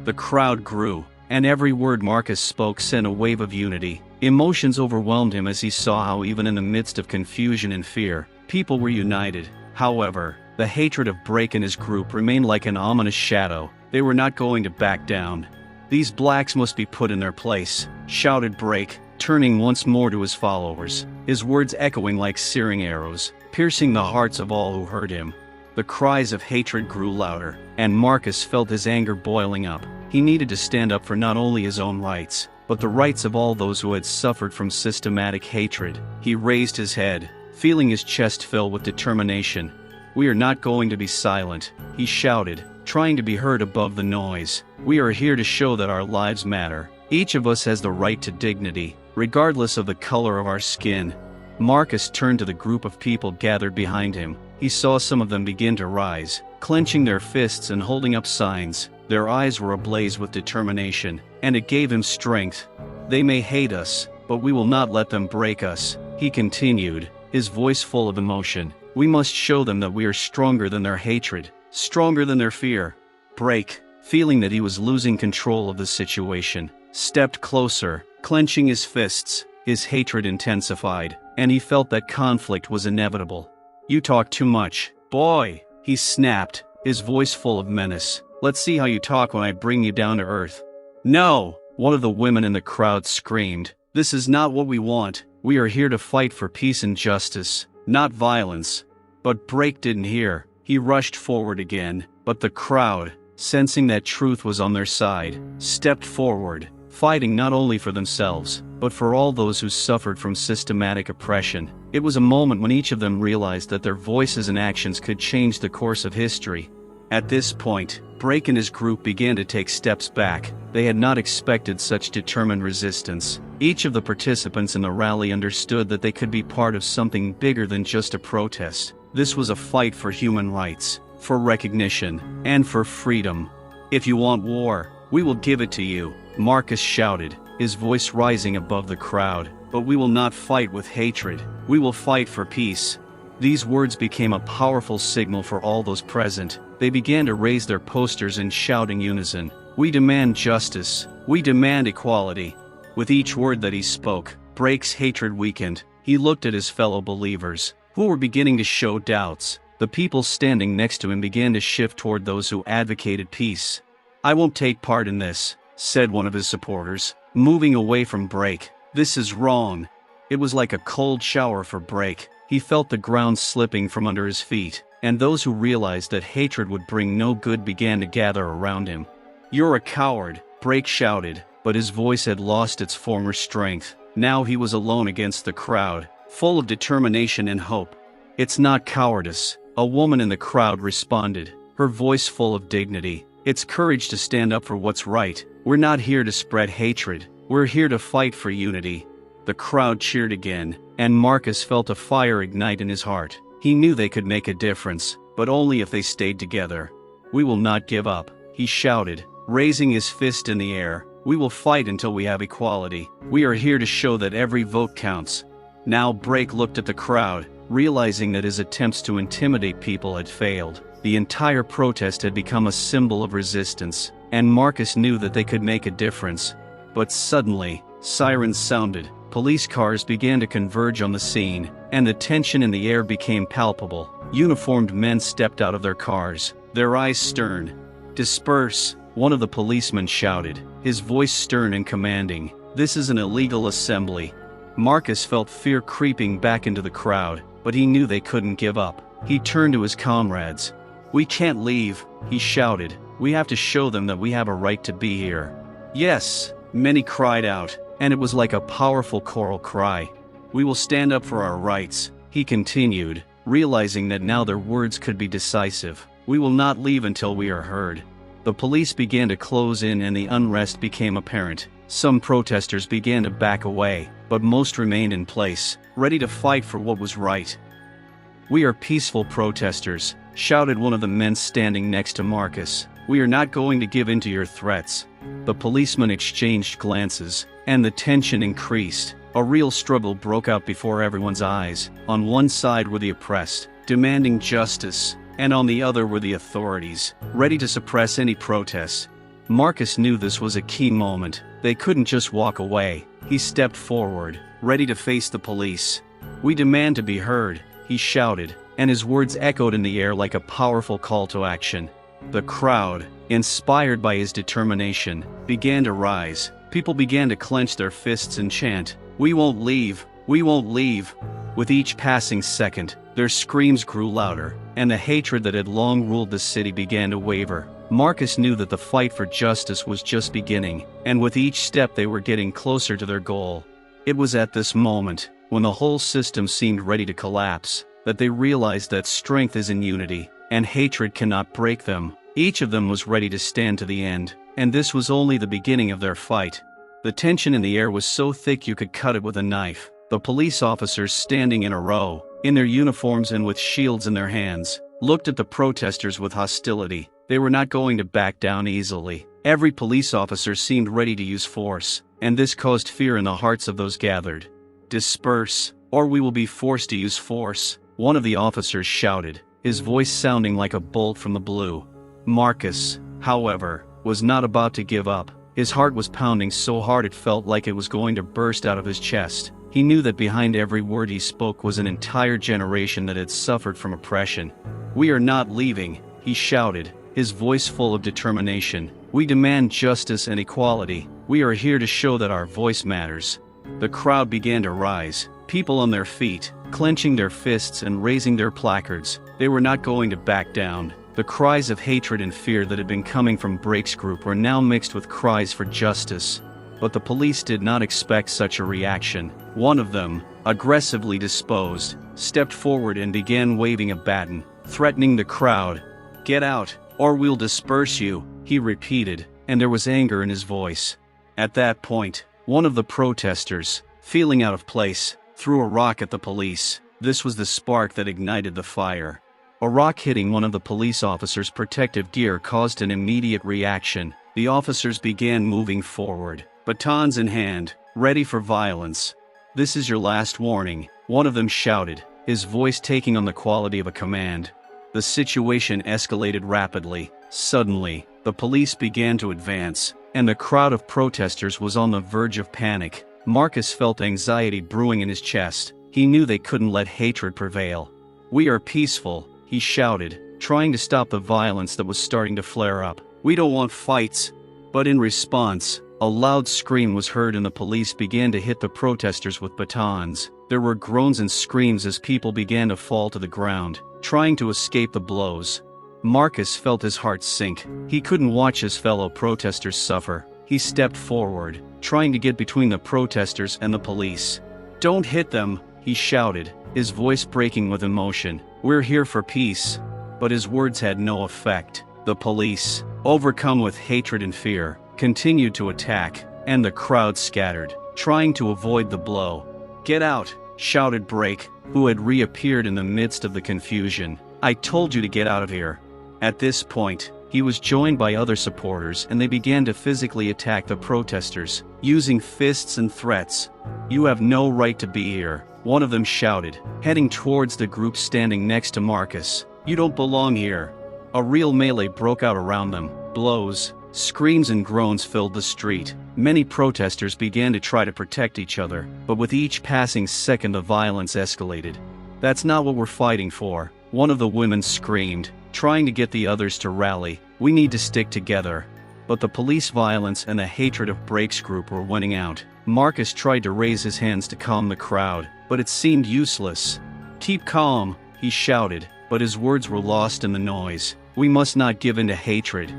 The crowd grew, and every word Marcus spoke sent a wave of unity. Emotions overwhelmed him as he saw how even in the midst of confusion and fear, people were united. However, the hatred of Brake and his group remained like an ominous shadow. They were not going to back down. "These blacks must be put in their place," shouted Brake, turning once more to his followers, his words echoing like searing arrows, piercing the hearts of all who heard him. The cries of hatred grew louder, and Marcus felt his anger boiling up. He needed to stand up for not only his own rights, but the rights of all those who had suffered from systematic hatred. He raised his head, feeling his chest fill with determination. "We are not going to be silent," he shouted, trying to be heard above the noise. "We are here to show that our lives matter. Each of us has the right to dignity, regardless of the color of our skin." Marcus turned to the group of people gathered behind him. He saw some of them begin to rise, clenching their fists and holding up signs. Their eyes were ablaze with determination, and it gave him strength. "They may hate us, but we will not let them break us," he continued, his voice full of emotion. "We must show them that we are stronger than their hatred, stronger than their fear." Brake, feeling that he was losing control of the situation, stepped closer, clenching his fists. His hatred intensified, and he felt that conflict was inevitable. "You talk too much, boy," he snapped, his voice full of menace. "Let's see how you talk when I bring you down to earth." "No!" one of the women in the crowd screamed. "This is not what we want. We are here to fight for peace and justice, not violence." But Brake didn't hear. He He rushed forward again, but the crowd, sensing that truth was on their side, stepped forward, fighting not only for themselves, but for all those who suffered from systematic oppression. It was a moment when each of them realized that their voices and actions could change the course of history. At this point, Brake and his group began to take steps back. They had not expected such determined resistance. Each of the participants in the rally understood that they could be part of something bigger than just a protest. This was a fight for human rights, for recognition, and for freedom. "If you want war, we will give it to you," Marcus shouted, his voice rising above the crowd. "But we will not fight with hatred. We will fight for peace." These words became a powerful signal for all those present. They began to raise their posters and shout in unison, "We demand justice. We demand equality." With each word that he spoke, Brake's hatred weakened. He looked at his fellow believers, who were beginning to show doubts. The people standing next to him began to shift toward those who advocated peace. "I won't take part in this," said one of his supporters, moving away from Brake. "This is wrong." It was like a cold shower for Brake. He felt the ground slipping from under his feet, and those who realized that hatred would bring no good began to gather around him. "You're a coward," Brake shouted, but his voice had lost its former strength. Now he was alone against the crowd, full of determination and hope. "It's not cowardice," a woman in the crowd responded, her voice full of dignity. "It's courage to stand up for what's right. We're not here to spread hatred. We're here to fight for unity." The crowd cheered again, and Marcus felt a fire ignite in his heart. He knew they could make a difference, but only if they stayed together. "We will not give up," he shouted, raising his fist in the air. "We will fight until we have equality. We are here to show that every vote counts." Now Brake looked at the crowd, realizing that his attempts to intimidate people had failed. The entire protest had become a symbol of resistance, and Marcus knew that they could make a difference. But suddenly, sirens sounded. Police cars began to converge on the scene, and the tension in the air became palpable. Uniformed men stepped out of their cars, their eyes stern. "Disperse," one of the policemen shouted, his voice stern and commanding. "This is an illegal assembly." Marcus felt fear creeping back into the crowd, but he knew they couldn't give up. He turned to his comrades. "We can't leave," he shouted. "We have to show them that we have a right to be here." "Yes," many cried out, and it was like a powerful choral cry. "We will stand up for our rights," he continued, realizing that now their words could be decisive. "We will not leave until we are heard." The police began to close in and the unrest became apparent. Some protesters began to back away, but most remained in place, ready to fight for what was right. "We are peaceful protesters," shouted one of the men standing next to Marcus. "We are not going to give in to your threats." The policemen exchanged glances, and the tension increased. A real struggle broke out before everyone's eyes. On one side were the oppressed, demanding justice, and on the other were the authorities, ready to suppress any protest. Marcus knew this was a key moment. They couldn't just walk away. He stepped forward, ready to face the police. "We demand to be heard," he shouted, and his words echoed in the air like a powerful call to action. The crowd, inspired by his determination, began to rise. People began to clench their fists and chant, "We won't leave! We won't leave!" With each passing second, their screams grew louder, and the hatred that had long ruled the city began to waver. Marcus knew that the fight for justice was just beginning, and with each step they were getting closer to their goal. It was at this moment, when the whole system seemed ready to collapse, that they realized that strength is in unity, and hatred cannot break them. Each of them was ready to stand to the end, and this was only the beginning of their fight. The tension in the air was so thick you could cut it with a knife. The police officers standing in a row, in their uniforms and with shields in their hands, looked at the protesters with hostility. They were not going to back down easily. Every police officer seemed ready to use force, and this caused fear in the hearts of those gathered. "Disperse, or we will be forced to use force," one of the officers shouted, his voice sounding like a bolt from the blue. Marcus, however, was not about to give up. His heart was pounding so hard it felt like it was going to burst out of his chest. He knew that behind every word he spoke was an entire generation that had suffered from oppression. "We are not leaving," he shouted, his voice full of determination. "We demand justice and equality. We are here to show that our voice matters." The crowd began to rise, people on their feet, clenching their fists and raising their placards. They were not going to back down. The cries of hatred and fear that had been coming from Brake's group were now mixed with cries for justice. But the police did not expect such a reaction. One of them, aggressively disposed, stepped forward and began waving a baton, threatening the crowd. "Get out, or we'll disperse you," he repeated, and there was anger in his voice. At that point, one of the protesters, feeling out of place, threw a rock at the police. This was the spark that ignited the fire. A rock hitting one of the police officers' protective gear caused an immediate reaction. The officers began moving forward, batons in hand, ready for violence. "This is your last warning," one of them shouted, his voice taking on the quality of a command. The situation escalated rapidly. Suddenly, the police began to advance, and the crowd of protesters was on the verge of panic. Marcus felt anxiety brewing in his chest. He knew they couldn't let hatred prevail. "We are peaceful," he shouted, trying to stop the violence that was starting to flare up. "We don't want fights." But in response, a loud scream was heard and the police began to hit the protesters with batons. There were groans and screams as people began to fall to the ground, trying to escape the blows. Marcus felt his heart sink. He couldn't watch his fellow protesters suffer. He stepped forward, trying to get between the protesters and the police. "Don't hit them," he shouted, his voice breaking with emotion. "We're here for peace." But his words had no effect. The police, overcome with hatred and fear, continued to attack, and the crowd scattered, trying to avoid the blow. "Get out," shouted Brake, who had reappeared in the midst of the confusion. "I told you to get out of here." At this point, he was joined by other supporters and they began to physically attack the protesters, using fists and threats. "You have no right to be here," one of them shouted, heading towards the group standing next to Marcus. "You don't belong here." A real melee broke out around them. Blows, screams and groans filled the street. Many protesters began to try to protect each other, but with each passing second the violence escalated. "That's not what we're fighting for," one of the women screamed, trying to get the others to rally. "We need to stick together." But the police violence and the hatred of Brake's group were winning out. Marcus tried to raise his hands to calm the crowd, but it seemed useless. "Keep calm," he shouted, but his words were lost in the noise. "We must not give in to hatred."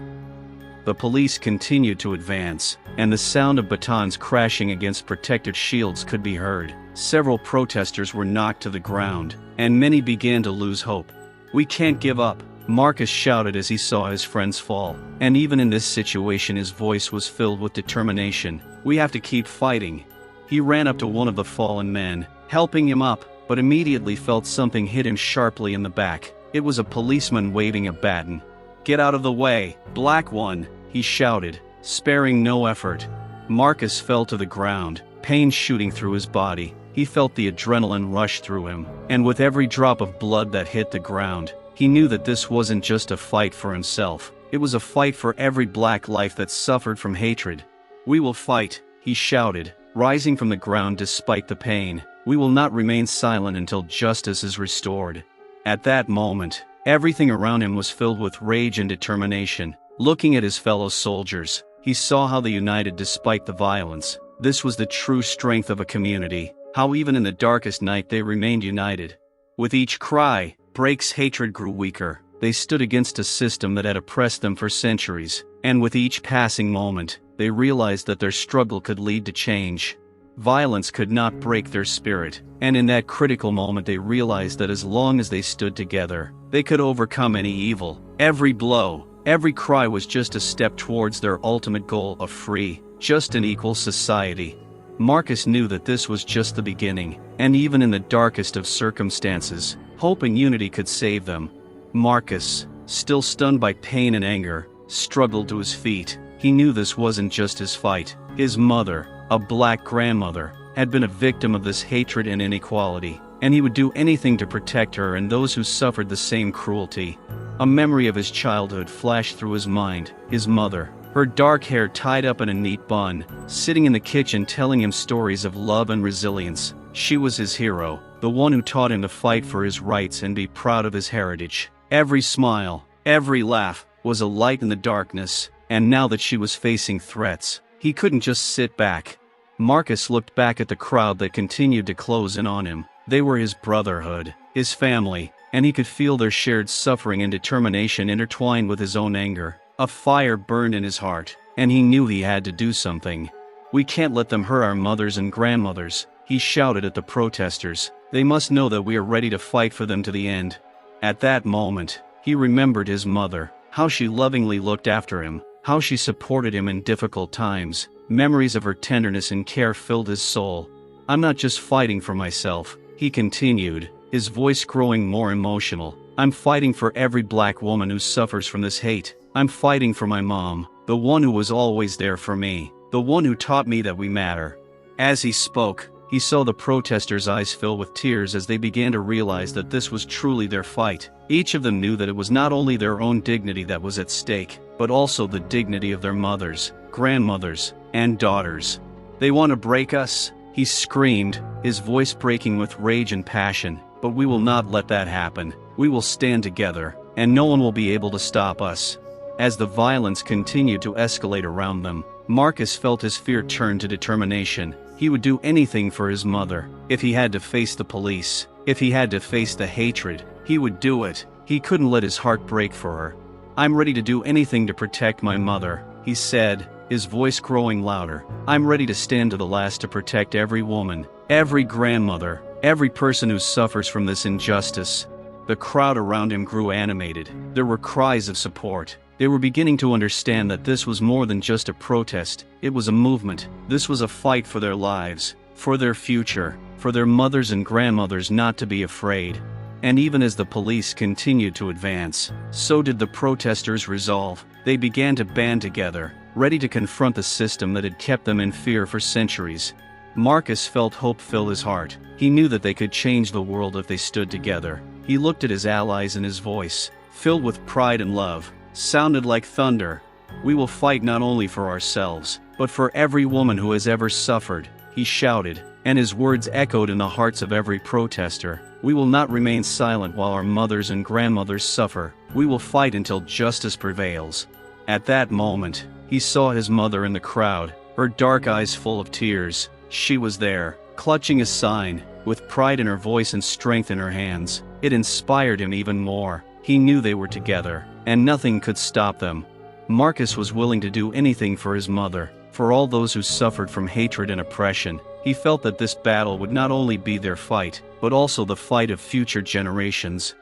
The police continued to advance, and the sound of batons crashing against protective shields could be heard. Several protesters were knocked to the ground, and many began to lose hope. "We can't give up," Marcus shouted as he saw his friends fall, and even in this situation his voice was filled with determination. "We have to keep fighting." He ran up to one of the fallen men, helping him up, but immediately felt something hit him sharply in the back. It was a policeman waving a baton. "Get out of the way, black one," he shouted, sparing no effort. Marcus fell to the ground, pain shooting through his body. He felt the adrenaline rush through him, and with every drop of blood that hit the ground, he knew that this wasn't just a fight for himself. It was a fight for every black life that suffered from hatred. "We will fight," he shouted, rising from the ground despite the pain. "We will not remain silent until justice is restored." At that moment, everything around him was filled with rage and determination. Looking at his fellow soldiers, he saw how they united despite the violence. This was the true strength of a community, how even in the darkest night they remained united. With each cry, Brake's hatred grew weaker. They stood against a system that had oppressed them for centuries, and with each passing moment, they realized that their struggle could lead to change. Violence could not break their spirit, and in that critical moment they realized that as long as they stood together, they could overcome any evil. Every blow, every cry was just a step towards their ultimate goal of free, just and equal society. Marcus knew that this was just the beginning, and even in the darkest of circumstances, hope and unity could save them. Marcus, still stunned by pain and anger, struggled to his feet. He knew this wasn't just his fight. His mother, a black grandmother, had been a victim of this hatred and inequality, and he would do anything to protect her and those who suffered the same cruelty. A memory of his childhood flashed through his mind. His mother, her dark hair tied up in a neat bun, sitting in the kitchen telling him stories of love and resilience. She was his hero, the one who taught him to fight for his rights and be proud of his heritage. Every smile, every laugh, was a light in the darkness, and now that she was facing threats, he couldn't just sit back. Marcus looked back at the crowd that continued to close in on him. They were his brotherhood, his family, and he could feel their shared suffering and determination intertwined with his own anger. A fire burned in his heart, and he knew he had to do something. "We can't let them hurt our mothers and grandmothers," he shouted at the protesters. "They must know that we are ready to fight for them to the end." At that moment, he remembered his mother, how she lovingly looked after him, how she supported him in difficult times. Memories of her tenderness and care filled his soul. "I'm not just fighting for myself," he continued, his voice growing more emotional. "I'm fighting for every black woman who suffers from this hate. I'm fighting for my mom, the one who was always there for me, the one who taught me that we matter." As he spoke, he saw the protesters' eyes fill with tears as they began to realize that this was truly their fight. Each of them knew that it was not only their own dignity that was at stake, but also the dignity of their mothers, grandmothers, and daughters. "They want to break us," he screamed, his voice breaking with rage and passion, "but we will not let that happen. We will stand together, and no one will be able to stop us." As the violence continued to escalate around them, Marcus felt his fear turn to determination. He would do anything for his mother. If he had to face the police, if he had to face the hatred, he would do it. He couldn't let his heart break for her. "I'm ready to do anything to protect my mother," he said, his voice growing louder. "I'm ready to stand to the last to protect every woman, every grandmother, every person who suffers from this injustice." The crowd around him grew animated. There were cries of support. They were beginning to understand that this was more than just a protest, it was a movement. This was a fight for their lives, for their future, for their mothers and grandmothers not to be afraid. And even as the police continued to advance, so did the protesters' resolve. They began to band together, ready to confront the system that had kept them in fear for centuries. Marcus felt hope fill his heart. He knew that they could change the world if they stood together. He looked at his allies, and his voice, filled with pride and love, sounded like thunder. "We will fight not only for ourselves, but for every woman who has ever suffered," he shouted, and his words echoed in the hearts of every protester. "We will not remain silent while our mothers and grandmothers suffer. We will fight until justice prevails." At that moment, he saw his mother in the crowd, her dark eyes full of tears. She was there, clutching a sign, with pride in her voice and strength in her hands. It inspired him even more. He knew they were together, and nothing could stop them. Marcus was willing to do anything for his mother, for all those who suffered from hatred and oppression. He felt that this battle would not only be their fight, but also the fight of future generations.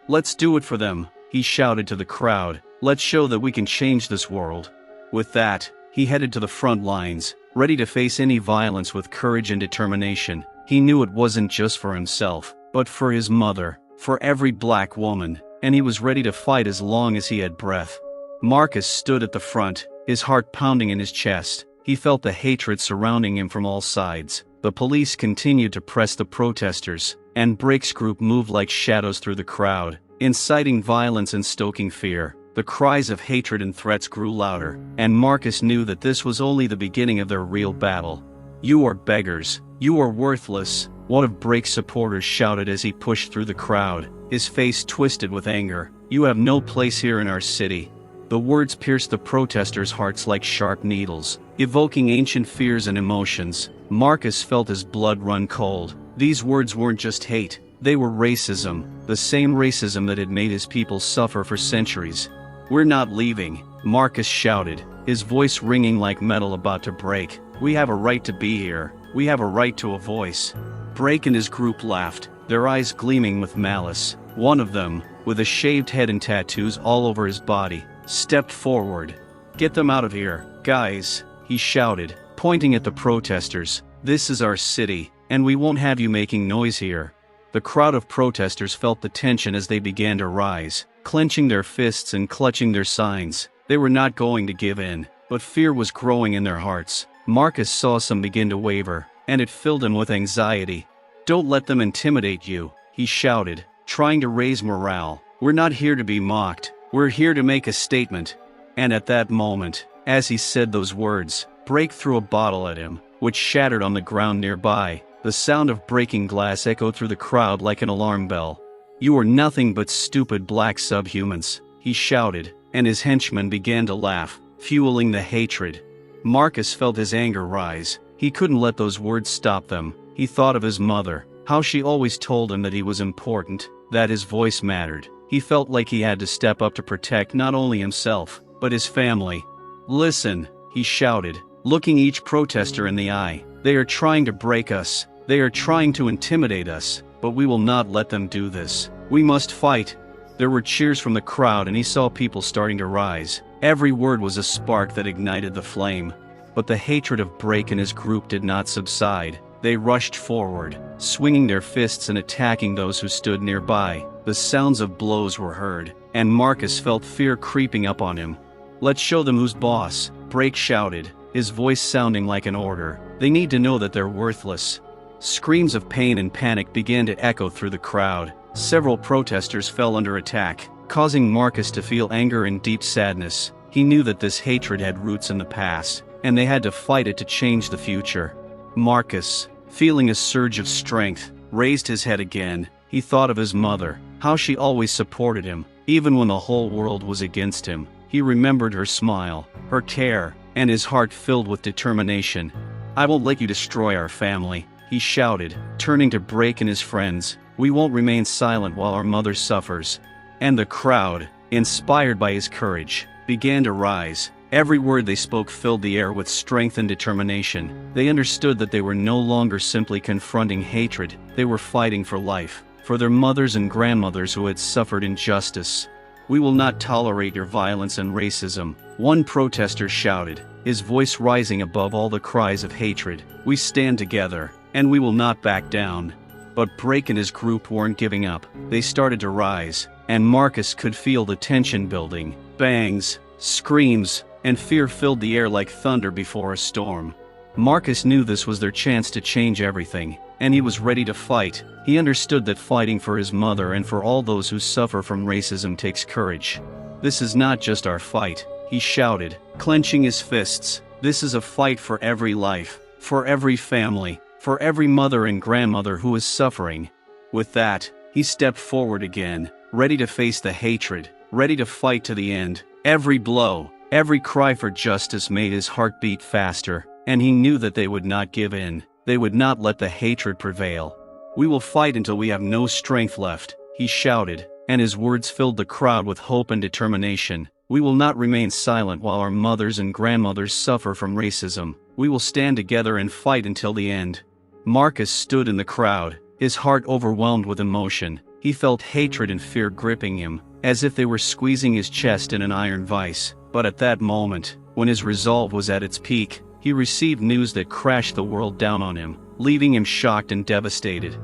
"Let's do it for them," he shouted to the crowd. "Let's show that we can change this world." With that, he headed to the front lines, ready to face any violence with courage and determination. He knew it wasn't just for himself, but for his mother, for every black woman, and he was ready to fight as long as he had breath. Marcus stood at the front, his heart pounding in his chest. He felt the hatred surrounding him from all sides. The police continued to press the protesters, and Brake's group moved like shadows through the crowd, inciting violence and stoking fear. The cries of hatred and threats grew louder, and Marcus knew that this was only the beginning of their real battle. "You are beggars. You are worthless," one of Brake's supporters shouted as he pushed through the crowd, his face twisted with anger. "You have no place here in our city." The words pierced the protesters' hearts like sharp needles, evoking ancient fears and emotions. Marcus felt his blood run cold. These words weren't just hate, they were racism, the same racism that had made his people suffer for centuries. "We're not leaving," Marcus shouted, his voice ringing like metal about to break. "We have a right to be here. We have a right to a voice." Brake and his group laughed, their eyes gleaming with malice. One of them, with a shaved head and tattoos all over his body, stepped forward. "Get them out of here, guys," he shouted, pointing at the protesters. "This is our city, and we won't have you making noise here." The crowd of protesters felt the tension as they began to rise, clenching their fists and clutching their signs. They were not going to give in, but fear was growing in their hearts. Marcus saw some begin to waver, and it filled him with anxiety. "Don't let them intimidate you," he shouted, trying to raise morale. "We're not here to be mocked. We're here to make a statement." And at that moment, as he said those words, Brake threw a bottle at him, which shattered on the ground nearby. The sound of breaking glass echoed through the crowd like an alarm bell. "You are nothing but stupid black subhumans," he shouted, and his henchmen began to laugh, fueling the hatred. Marcus felt his anger rise. He couldn't let those words stop them. He thought of his mother, how she always told him that he was important, that his voice mattered. He felt like he had to step up to protect not only himself, but his family. "Listen," he shouted, looking each protester in the eye. "They are trying to break us. They are trying to intimidate us, but we will not let them do this. We must fight." There were cheers from the crowd and he saw people starting to rise. Every word was a spark that ignited the flame. But the hatred of Brake and his group did not subside. They rushed forward, swinging their fists and attacking those who stood nearby. The sounds of blows were heard, and Marcus felt fear creeping up on him. "Let's show them who's boss," Brake shouted, his voice sounding like an order. "They need to know that they're worthless." Screams of pain and panic began to echo through the crowd. Several protesters fell under attack, causing Marcus to feel anger and deep sadness. He knew that this hatred had roots in the past, and they had to fight it to change the future. Marcus, feeling a surge of strength, raised his head again. He thought of his mother, how she always supported him, even when the whole world was against him. He remembered her smile, her care, and his heart filled with determination. "I won't let you destroy our family," he shouted, turning to Brake and his friends. "We won't remain silent while our mother suffers." And the crowd, inspired by his courage, began to rise. Every word they spoke filled the air with strength and determination. They understood that they were no longer simply confronting hatred, they were fighting for life, for their mothers and grandmothers who had suffered injustice. "We will not tolerate your violence and racism," one protester shouted, his voice rising above all the cries of hatred. "We stand together, and we will not back down." But Brake and his group weren't giving up. They started to rise, and Marcus could feel the tension building. Bangs, screams, and fear filled the air like thunder before a storm. Marcus knew this was their chance to change everything, and he was ready to fight. He understood that fighting for his mother and for all those who suffer from racism takes courage. "This is not just our fight," he shouted, clenching his fists. "This is a fight for every life, for every family, for every mother and grandmother who is suffering." With that, he stepped forward again, ready to face the hatred, ready to fight to the end. Every blow, every cry for justice made his heart beat faster, and he knew that they would not give in. They would not let the hatred prevail. "We will fight until we have no strength left," he shouted, and his words filled the crowd with hope and determination. "We will not remain silent while our mothers and grandmothers suffer from racism. We will stand together and fight until the end." Marcus stood in the crowd, his heart overwhelmed with emotion. He felt hatred and fear gripping him, as if they were squeezing his chest in an iron vise. But at that moment, when his resolve was at its peak, he received news that crashed the world down on him, leaving him shocked and devastated.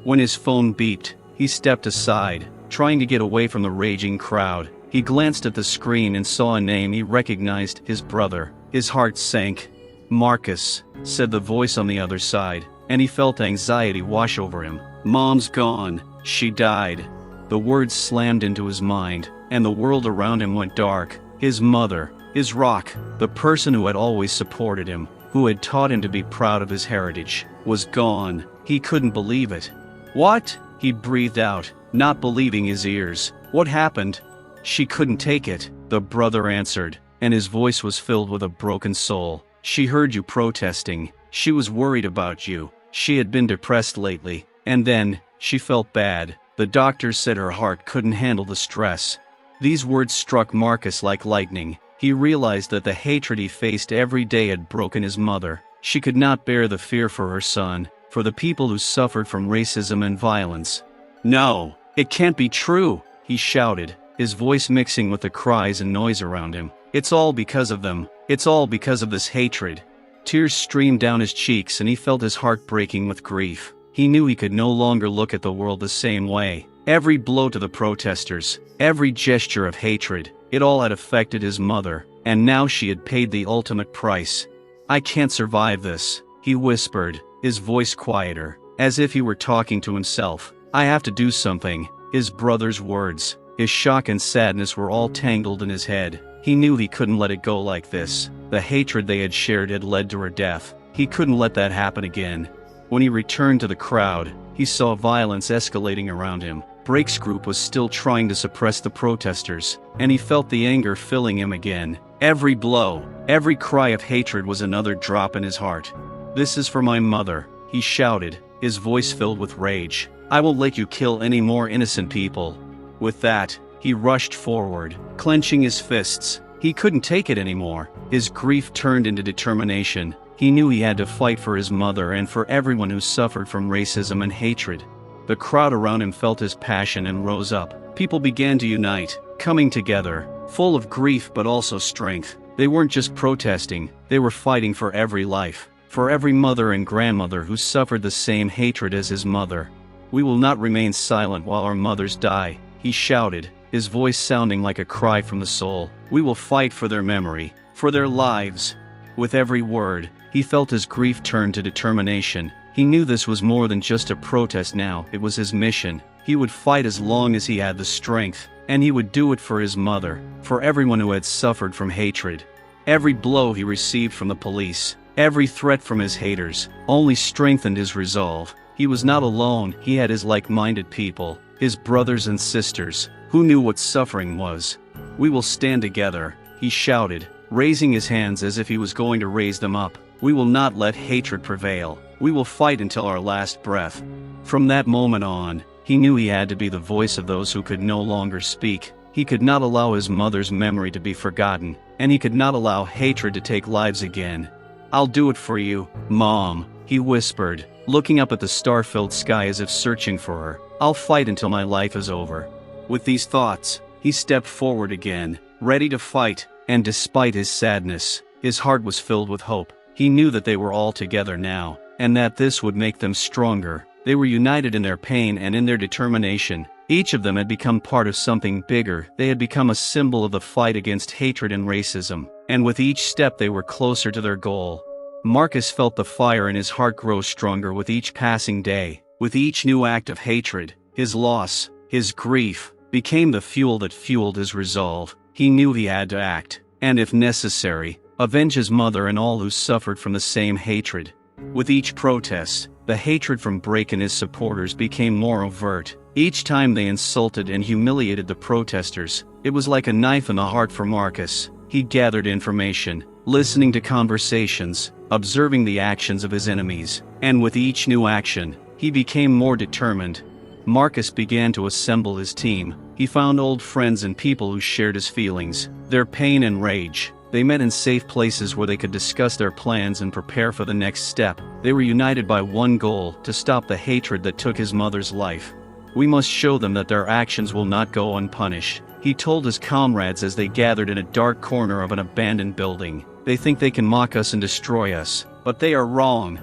When his phone beeped, he stepped aside, trying to get away from the raging crowd. He glanced at the screen and saw a name he recognized: his brother. His heart sank. "Marcus," said the voice on the other side, and he felt anxiety wash over him. "Mom's gone. She died." The words slammed into his mind, and the world around him went dark. His mother, his rock, the person who had always supported him, who had taught him to be proud of his heritage, was gone. He couldn't believe it. "What?" he breathed out, not believing his ears. "What happened?" "She couldn't take it," the brother answered, and his voice was filled with a broken soul. "She heard you protesting. She was worried about you. She had been depressed lately, and then, she felt bad. The doctors said her heart couldn't handle the stress." These words struck Marcus like lightning. He realized that the hatred he faced every day had broken his mother. She could not bear the fear for her son, for the people who suffered from racism and violence. "No, it can't be true," he shouted, his voice mixing with the cries and noise around him. "It's all because of them. It's all because of this hatred." Tears streamed down his cheeks and he felt his heart breaking with grief. He knew he could no longer look at the world the same way. Every blow to the protesters, every gesture of hatred, it all had affected his mother, and now she had paid the ultimate price. "I can't survive this," he whispered, his voice quieter, as if he were talking to himself. "I have to do something." His brother's words, his shock and sadness were all tangled in his head. He knew he couldn't let it go like this. The hatred they had shared had led to her death. He couldn't let that happen again. When he returned to the crowd, he saw violence escalating around him. Brake's group was still trying to suppress the protesters, and he felt the anger filling him again. Every blow, every cry of hatred was another drop in his heart. "This is for my mother," he shouted, his voice filled with rage. I won't let you kill any more innocent people." With that, he rushed forward, clenching his fists. He couldn't take it anymore. His grief turned into determination. He knew he had to fight for his mother and for everyone who suffered from racism and hatred. The crowd around him felt his passion and rose up. People began to unite, coming together, full of grief but also strength. They weren't just protesting, they were fighting for every life, for every mother and grandmother who suffered the same hatred as his mother. "We will not remain silent while our mothers die," he shouted, his voice sounding like a cry from the soul. "We will fight for their memory, for their lives." With every word, he felt his grief turn to determination. He knew this was more than just a protest now, it was his mission. He would fight as long as he had the strength, and he would do it for his mother, for everyone who had suffered from hatred. Every blow he received from the police, every threat from his haters, only strengthened his resolve. He was not alone, he had his like-minded people, his brothers and sisters, who knew what suffering was. "We will stand together," he shouted, raising his hands as if he was going to raise them up. "We will not let hatred prevail. We will fight until our last breath." From that moment on, he knew he had to be the voice of those who could no longer speak. He could not allow his mother's memory to be forgotten, and he could not allow hatred to take lives again. "I'll do it for you, Mom," he whispered, looking up at the star-filled sky as if searching for her. "I'll fight until my life is over." With these thoughts, he stepped forward again, ready to fight, and despite his sadness, his heart was filled with hope. He knew that they were all together now, and that this would make them stronger. They were united in their pain and in their determination. Each of them had become part of something bigger. They had become a symbol of the fight against hatred and racism, and with each step they were closer to their goal. Marcus felt the fire in his heart grow stronger with each passing day. With each new act of hatred, his loss, his grief, became the fuel that fueled his resolve. He knew he had to act, and if necessary, avenge his mother and all who suffered from the same hatred. With each protest, the hatred from Brake and his supporters became more overt. Each time they insulted and humiliated the protesters, it was like a knife in the heart for Marcus. He gathered information, listening to conversations, observing the actions of his enemies, and with each new action, he became more determined. Marcus began to assemble his team. He found old friends and people who shared his feelings, their pain and rage. They met in safe places where they could discuss their plans and prepare for the next step. They were united by one goal: to stop the hatred that took his mother's life. "We must show them that their actions will not go unpunished," he told his comrades as they gathered in a dark corner of an abandoned building. "They think they can mock us and destroy us, but they are wrong."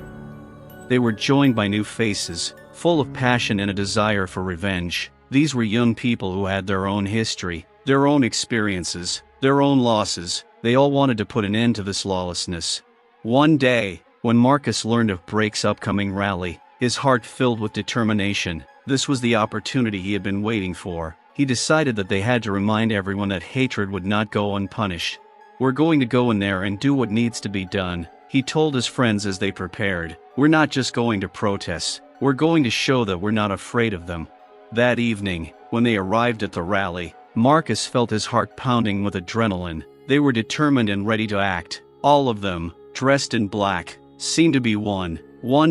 They were joined by new faces, full of passion and a desire for revenge. These were young people who had their own history, their own experiences, their own losses. They all wanted to put an end to this lawlessness. One day, when Marcus learned of Brake's upcoming rally, his heart filled with determination. This was the opportunity he had been waiting for. He decided that they had to remind everyone that hatred would not go unpunished. "We're going to go in there and do what needs to be done," he told his friends as they prepared. "We're not just going to protest, we're going to show that we're not afraid of them." That evening, when they arrived at the rally, Marcus felt his heart pounding with adrenaline. They were determined and ready to act. All of them, dressed in black, seemed to be one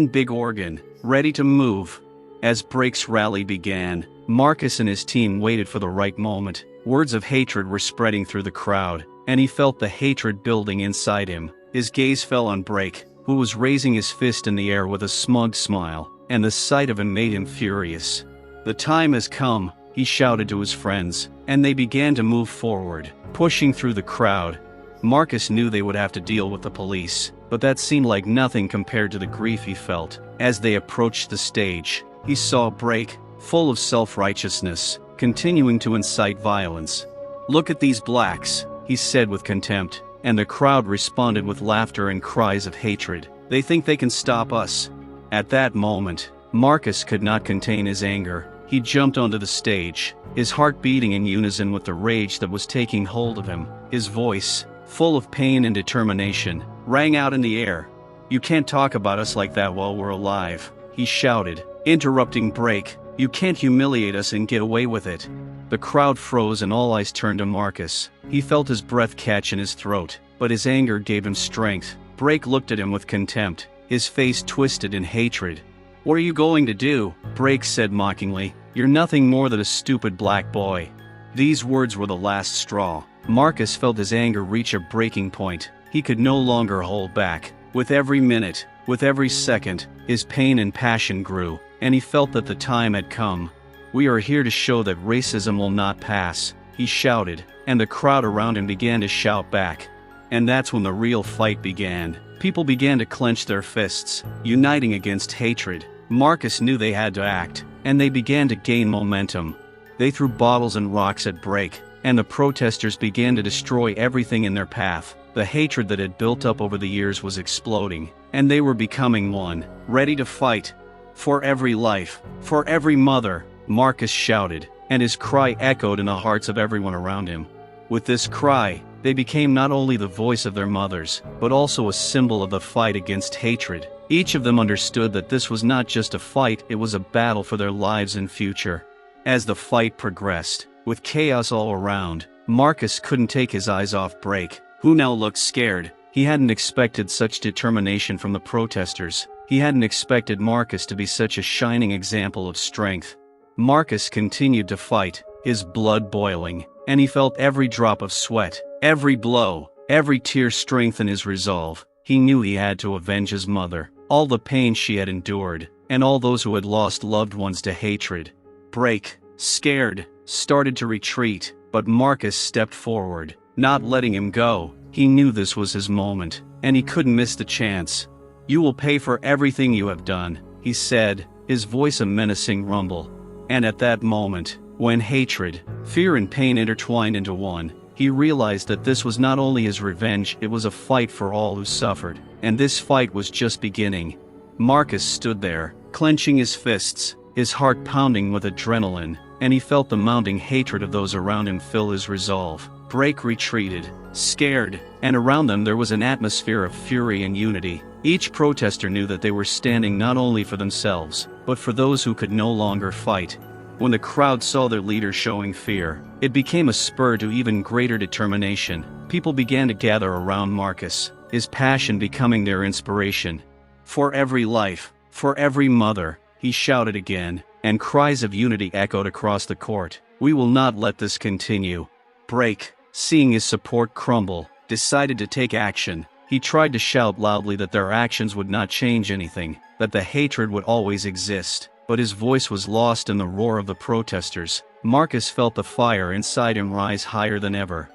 big organ, ready to move. As Brake's rally began, Marcus and his team waited for the right moment. Words of hatred were spreading through the crowd, and he felt the hatred building inside him. His gaze fell on Brake, who was raising his fist in the air with a smug smile, and the sight of him made him furious. "The time has come," he shouted to his friends, and they began to move forward, pushing through the crowd. Marcus knew they would have to deal with the police, but that seemed like nothing compared to the grief he felt. As they approached the stage, he saw Brake, full of self-righteousness, continuing to incite violence. "Look at these blacks," he said with contempt, and the crowd responded with laughter and cries of hatred. "They think they can stop us." At that moment, Marcus could not contain his anger. He jumped onto the stage, his heart beating in unison with the rage that was taking hold of him. His voice, full of pain and determination, rang out in the air. "You can't talk about us like that while we're alive," he shouted, interrupting Brake. "You can't humiliate us and get away with it." The crowd froze and all eyes turned to Marcus. He felt his breath catch in his throat, but his anger gave him strength. Brake looked at him with contempt, his face twisted in hatred. "What are you going to do?" Brake said mockingly. "You're nothing more than a stupid black boy." These words were the last straw. Marcus felt his anger reach a breaking point. He could no longer hold back. With every minute, with every second, his pain and passion grew, and he felt that the time had come. "We are here to show that racism will not pass," he shouted, and the crowd around him began to shout back. And that's when the real fight began. People began to clench their fists, uniting against hatred. Marcus knew they had to act, and they began to gain momentum. They threw bottles and rocks at Brake, and the protesters began to destroy everything in their path. The hatred that had built up over the years was exploding, and they were becoming one, ready to fight. "For every life, for every mother," Marcus shouted, and his cry echoed in the hearts of everyone around him. With this cry, they became not only the voice of their mothers, but also a symbol of the fight against hatred. Each of them understood that this was not just a fight, it was a battle for their lives and future. As the fight progressed, with chaos all around, Marcus couldn't take his eyes off Brake, who now looked scared. He hadn't expected such determination from the protesters. He hadn't expected Marcus to be such a shining example of strength. Marcus continued to fight, his blood boiling, and he felt every drop of sweat, every blow, every tear strengthen his resolve. He knew he had to avenge his mother, all the pain she had endured, and all those who had lost loved ones to hatred. Brake, scared, started to retreat, but Marcus stepped forward, not letting him go. He knew this was his moment, and he couldn't miss the chance. "You will pay for everything you have done," he said, his voice a menacing rumble. And at that moment, when hatred, fear and pain intertwined into one, he realized that this was not only his revenge, it was a fight for all who suffered, and this fight was just beginning. Marcus stood there, clenching his fists, his heart pounding with adrenaline, and he felt the mounting hatred of those around him fill his resolve. Brake retreated, scared, and around them there was an atmosphere of fury and unity. Each protester knew that they were standing not only for themselves, but for those who could no longer fight. When the crowd saw their leader showing fear, it became a spur to even greater determination. People began to gather around Marcus, his passion becoming their inspiration. "For every life, for every mother," he shouted again, and cries of unity echoed across the court. "We will not let this continue." Brake, seeing his support crumble, decided to take action. He tried to shout loudly that their actions would not change anything, that the hatred would always exist, but his voice was lost in the roar of the protesters. Marcus felt the fire inside him rise higher than ever.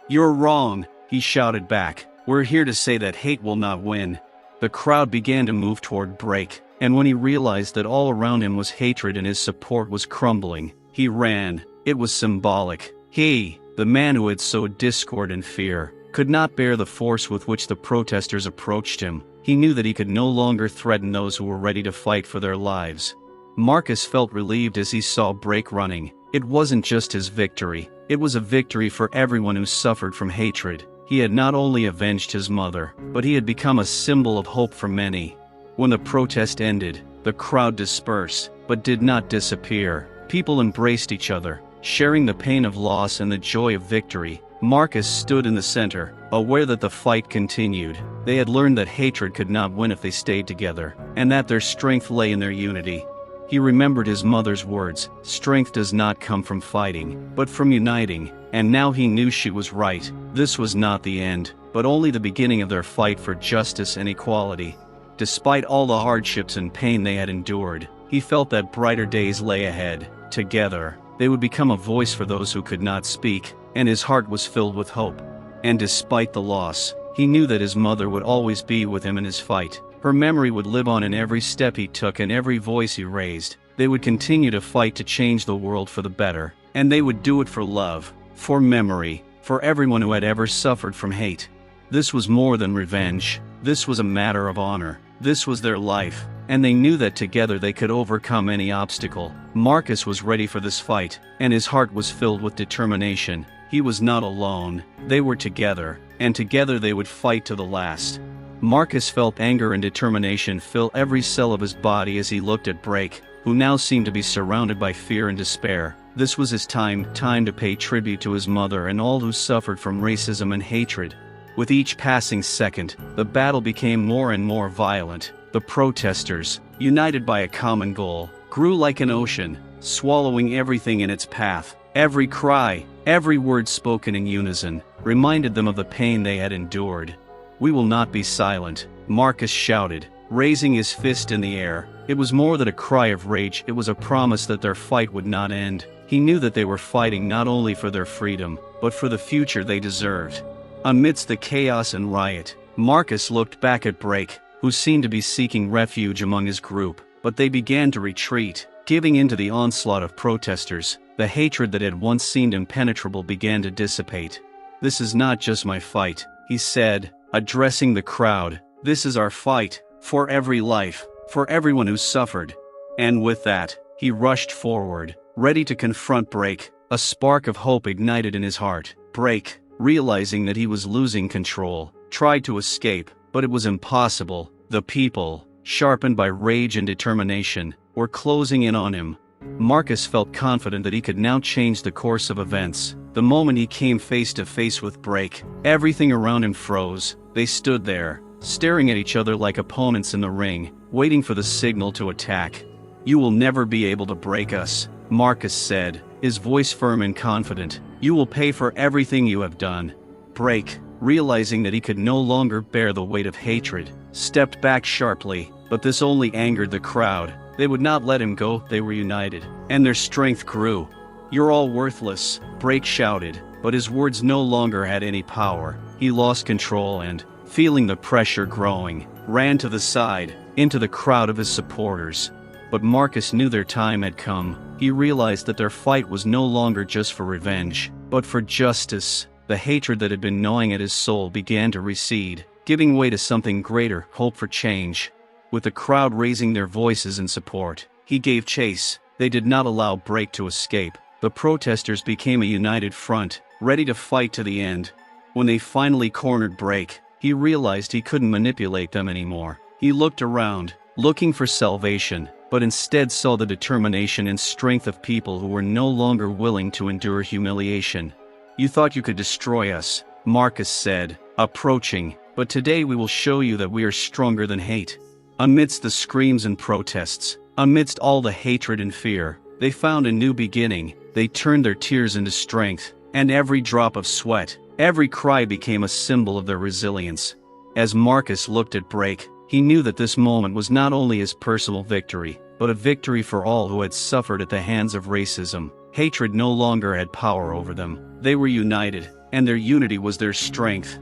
"You're wrong," he shouted back. "We're here to say that hate will not win." The crowd began to move toward Brake, and when he realized that all around him was hatred and his support was crumbling, he ran. It was symbolic. He, the man who had sowed discord and fear, could not bear the force with which the protesters approached him. He knew that he could no longer threaten those who were ready to fight for their lives. Marcus felt relieved as he saw Brake running. It wasn't just his victory, it was a victory for everyone who suffered from hatred. He had not only avenged his mother, but he had become a symbol of hope for many. When the protest ended, the crowd dispersed, but did not disappear. People embraced each other, sharing the pain of loss and the joy of victory. Marcus stood in the center, aware that the fight continued. They had learned that hatred could not win if they stayed together, and that their strength lay in their unity. He remembered his mother's words, "Strength does not come from fighting, but from uniting," and now he knew she was right. This was not the end, but only the beginning of their fight for justice and equality. Despite all the hardships and pain they had endured, he felt that brighter days lay ahead. Together, they would become a voice for those who could not speak, and his heart was filled with hope. And despite the loss, he knew that his mother would always be with him in his fight. Her memory would live on in every step he took and every voice he raised. They would continue to fight to change the world for the better, and they would do it for love, for memory, for everyone who had ever suffered from hate. This was more than revenge. This was a matter of honor. This was their life, and they knew that together they could overcome any obstacle. Marcus was ready for this fight, and his heart was filled with determination. He was not alone. They were together, and together they would fight to the last. Marcus felt anger and determination fill every cell of his body as he looked at Brake, who now seemed to be surrounded by fear and despair. This was his time to pay tribute to his mother and all who suffered from racism and hatred. With each passing second, the battle became more and more violent. The protesters, united by a common goal, grew like an ocean, swallowing everything in its path. Every cry, every word spoken in unison, reminded them of the pain they had endured. "We will not be silent," Marcus shouted, raising his fist in the air. It was more than a cry of rage, it was a promise that their fight would not end. He knew that they were fighting not only for their freedom, but for the future they deserved. Amidst the chaos and riot, Marcus looked back at Brake, who seemed to be seeking refuge among his group, but they began to retreat, giving in to the onslaught of protesters. The hatred that had once seemed impenetrable began to dissipate. "This is not just my fight," he said, addressing the crowd. "This is our fight, for every life, for everyone who suffered." And with that, he rushed forward, ready to confront Brake. A spark of hope ignited in his heart. Brake, realizing that he was losing control, tried to escape, but it was impossible. The people, sharpened by rage and determination, were closing in on him. Marcus felt confident that he could now change the course of events. The moment he came face to face with Brake, everything around him froze. They stood there, staring at each other like opponents in the ring, waiting for the signal to attack. "You will never be able to break us," Marcus said, his voice firm and confident. "You will pay for everything you have done." Brake, realizing that he could no longer bear the weight of hatred, stepped back sharply, but this only angered the crowd. They would not let him go, they were united, and their strength grew. "You're all worthless," Brake shouted, but his words no longer had any power. He lost control and, feeling the pressure growing, ran to the side, into the crowd of his supporters. But Marcus knew their time had come. He realized that their fight was no longer just for revenge, but for justice. The hatred that had been gnawing at his soul began to recede, giving way to something greater, hope for change. With the crowd raising their voices in support, he gave chase. They did not allow Brake to escape. The protesters became a united front, ready to fight to the end. When they finally cornered Brake, he realized he couldn't manipulate them anymore. He looked around, looking for salvation, but instead saw the determination and strength of people who were no longer willing to endure humiliation. "You thought you could destroy us," Marcus said, approaching, "but today we will show you that we are stronger than hate." Amidst the screams and protests, amidst all the hatred and fear, they found a new beginning. They turned their tears into strength, and every drop of sweat, every cry became a symbol of their resilience. As Marcus looked at Brake, he knew that this moment was not only his personal victory, but a victory for all who had suffered at the hands of racism. Hatred no longer had power over them. They were united, and their unity was their strength.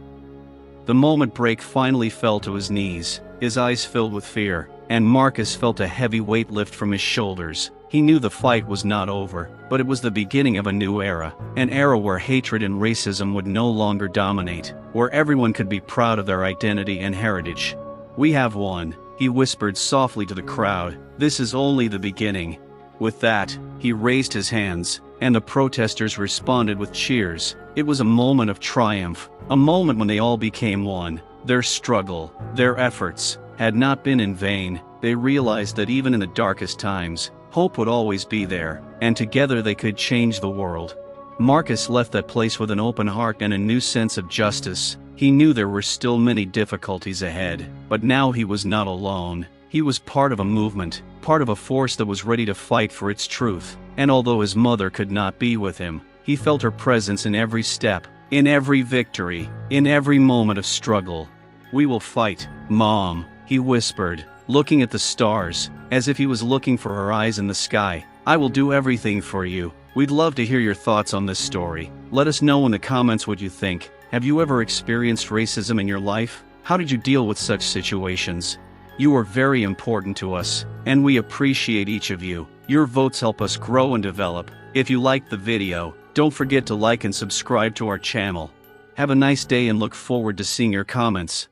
The moment Brake finally fell to his knees, his eyes filled with fear, and Marcus felt a heavy weight lift from his shoulders. He knew the fight was not over, but it was the beginning of a new era, an era where hatred and racism would no longer dominate, where everyone could be proud of their identity and heritage. "We have won," he whispered softly to the crowd. "This is only the beginning." With that, he raised his hands, and the protesters responded with cheers. It was a moment of triumph, a moment when they all became one. Their struggle, their efforts, had not been in vain. They realized that even in the darkest times, hope would always be there, and together they could change the world. Marcus left that place with an open heart and a new sense of justice. He knew there were still many difficulties ahead, but now he was not alone. He was part of a movement, part of a force that was ready to fight for its truth. And although his mother could not be with him, he felt her presence in every step, in every victory, in every moment of struggle. "We will fight, Mom," he whispered, looking at the stars, as if he was looking for her eyes in the sky. "I will do everything for you." We'd love to hear your thoughts on this story. Let us know in the comments what you think. Have you ever experienced racism in your life? How did you deal with such situations? You are very important to us, and we appreciate each of you. Your votes help us grow and develop. If you liked the video, don't forget to like and subscribe to our channel. Have a nice day and look forward to seeing your comments.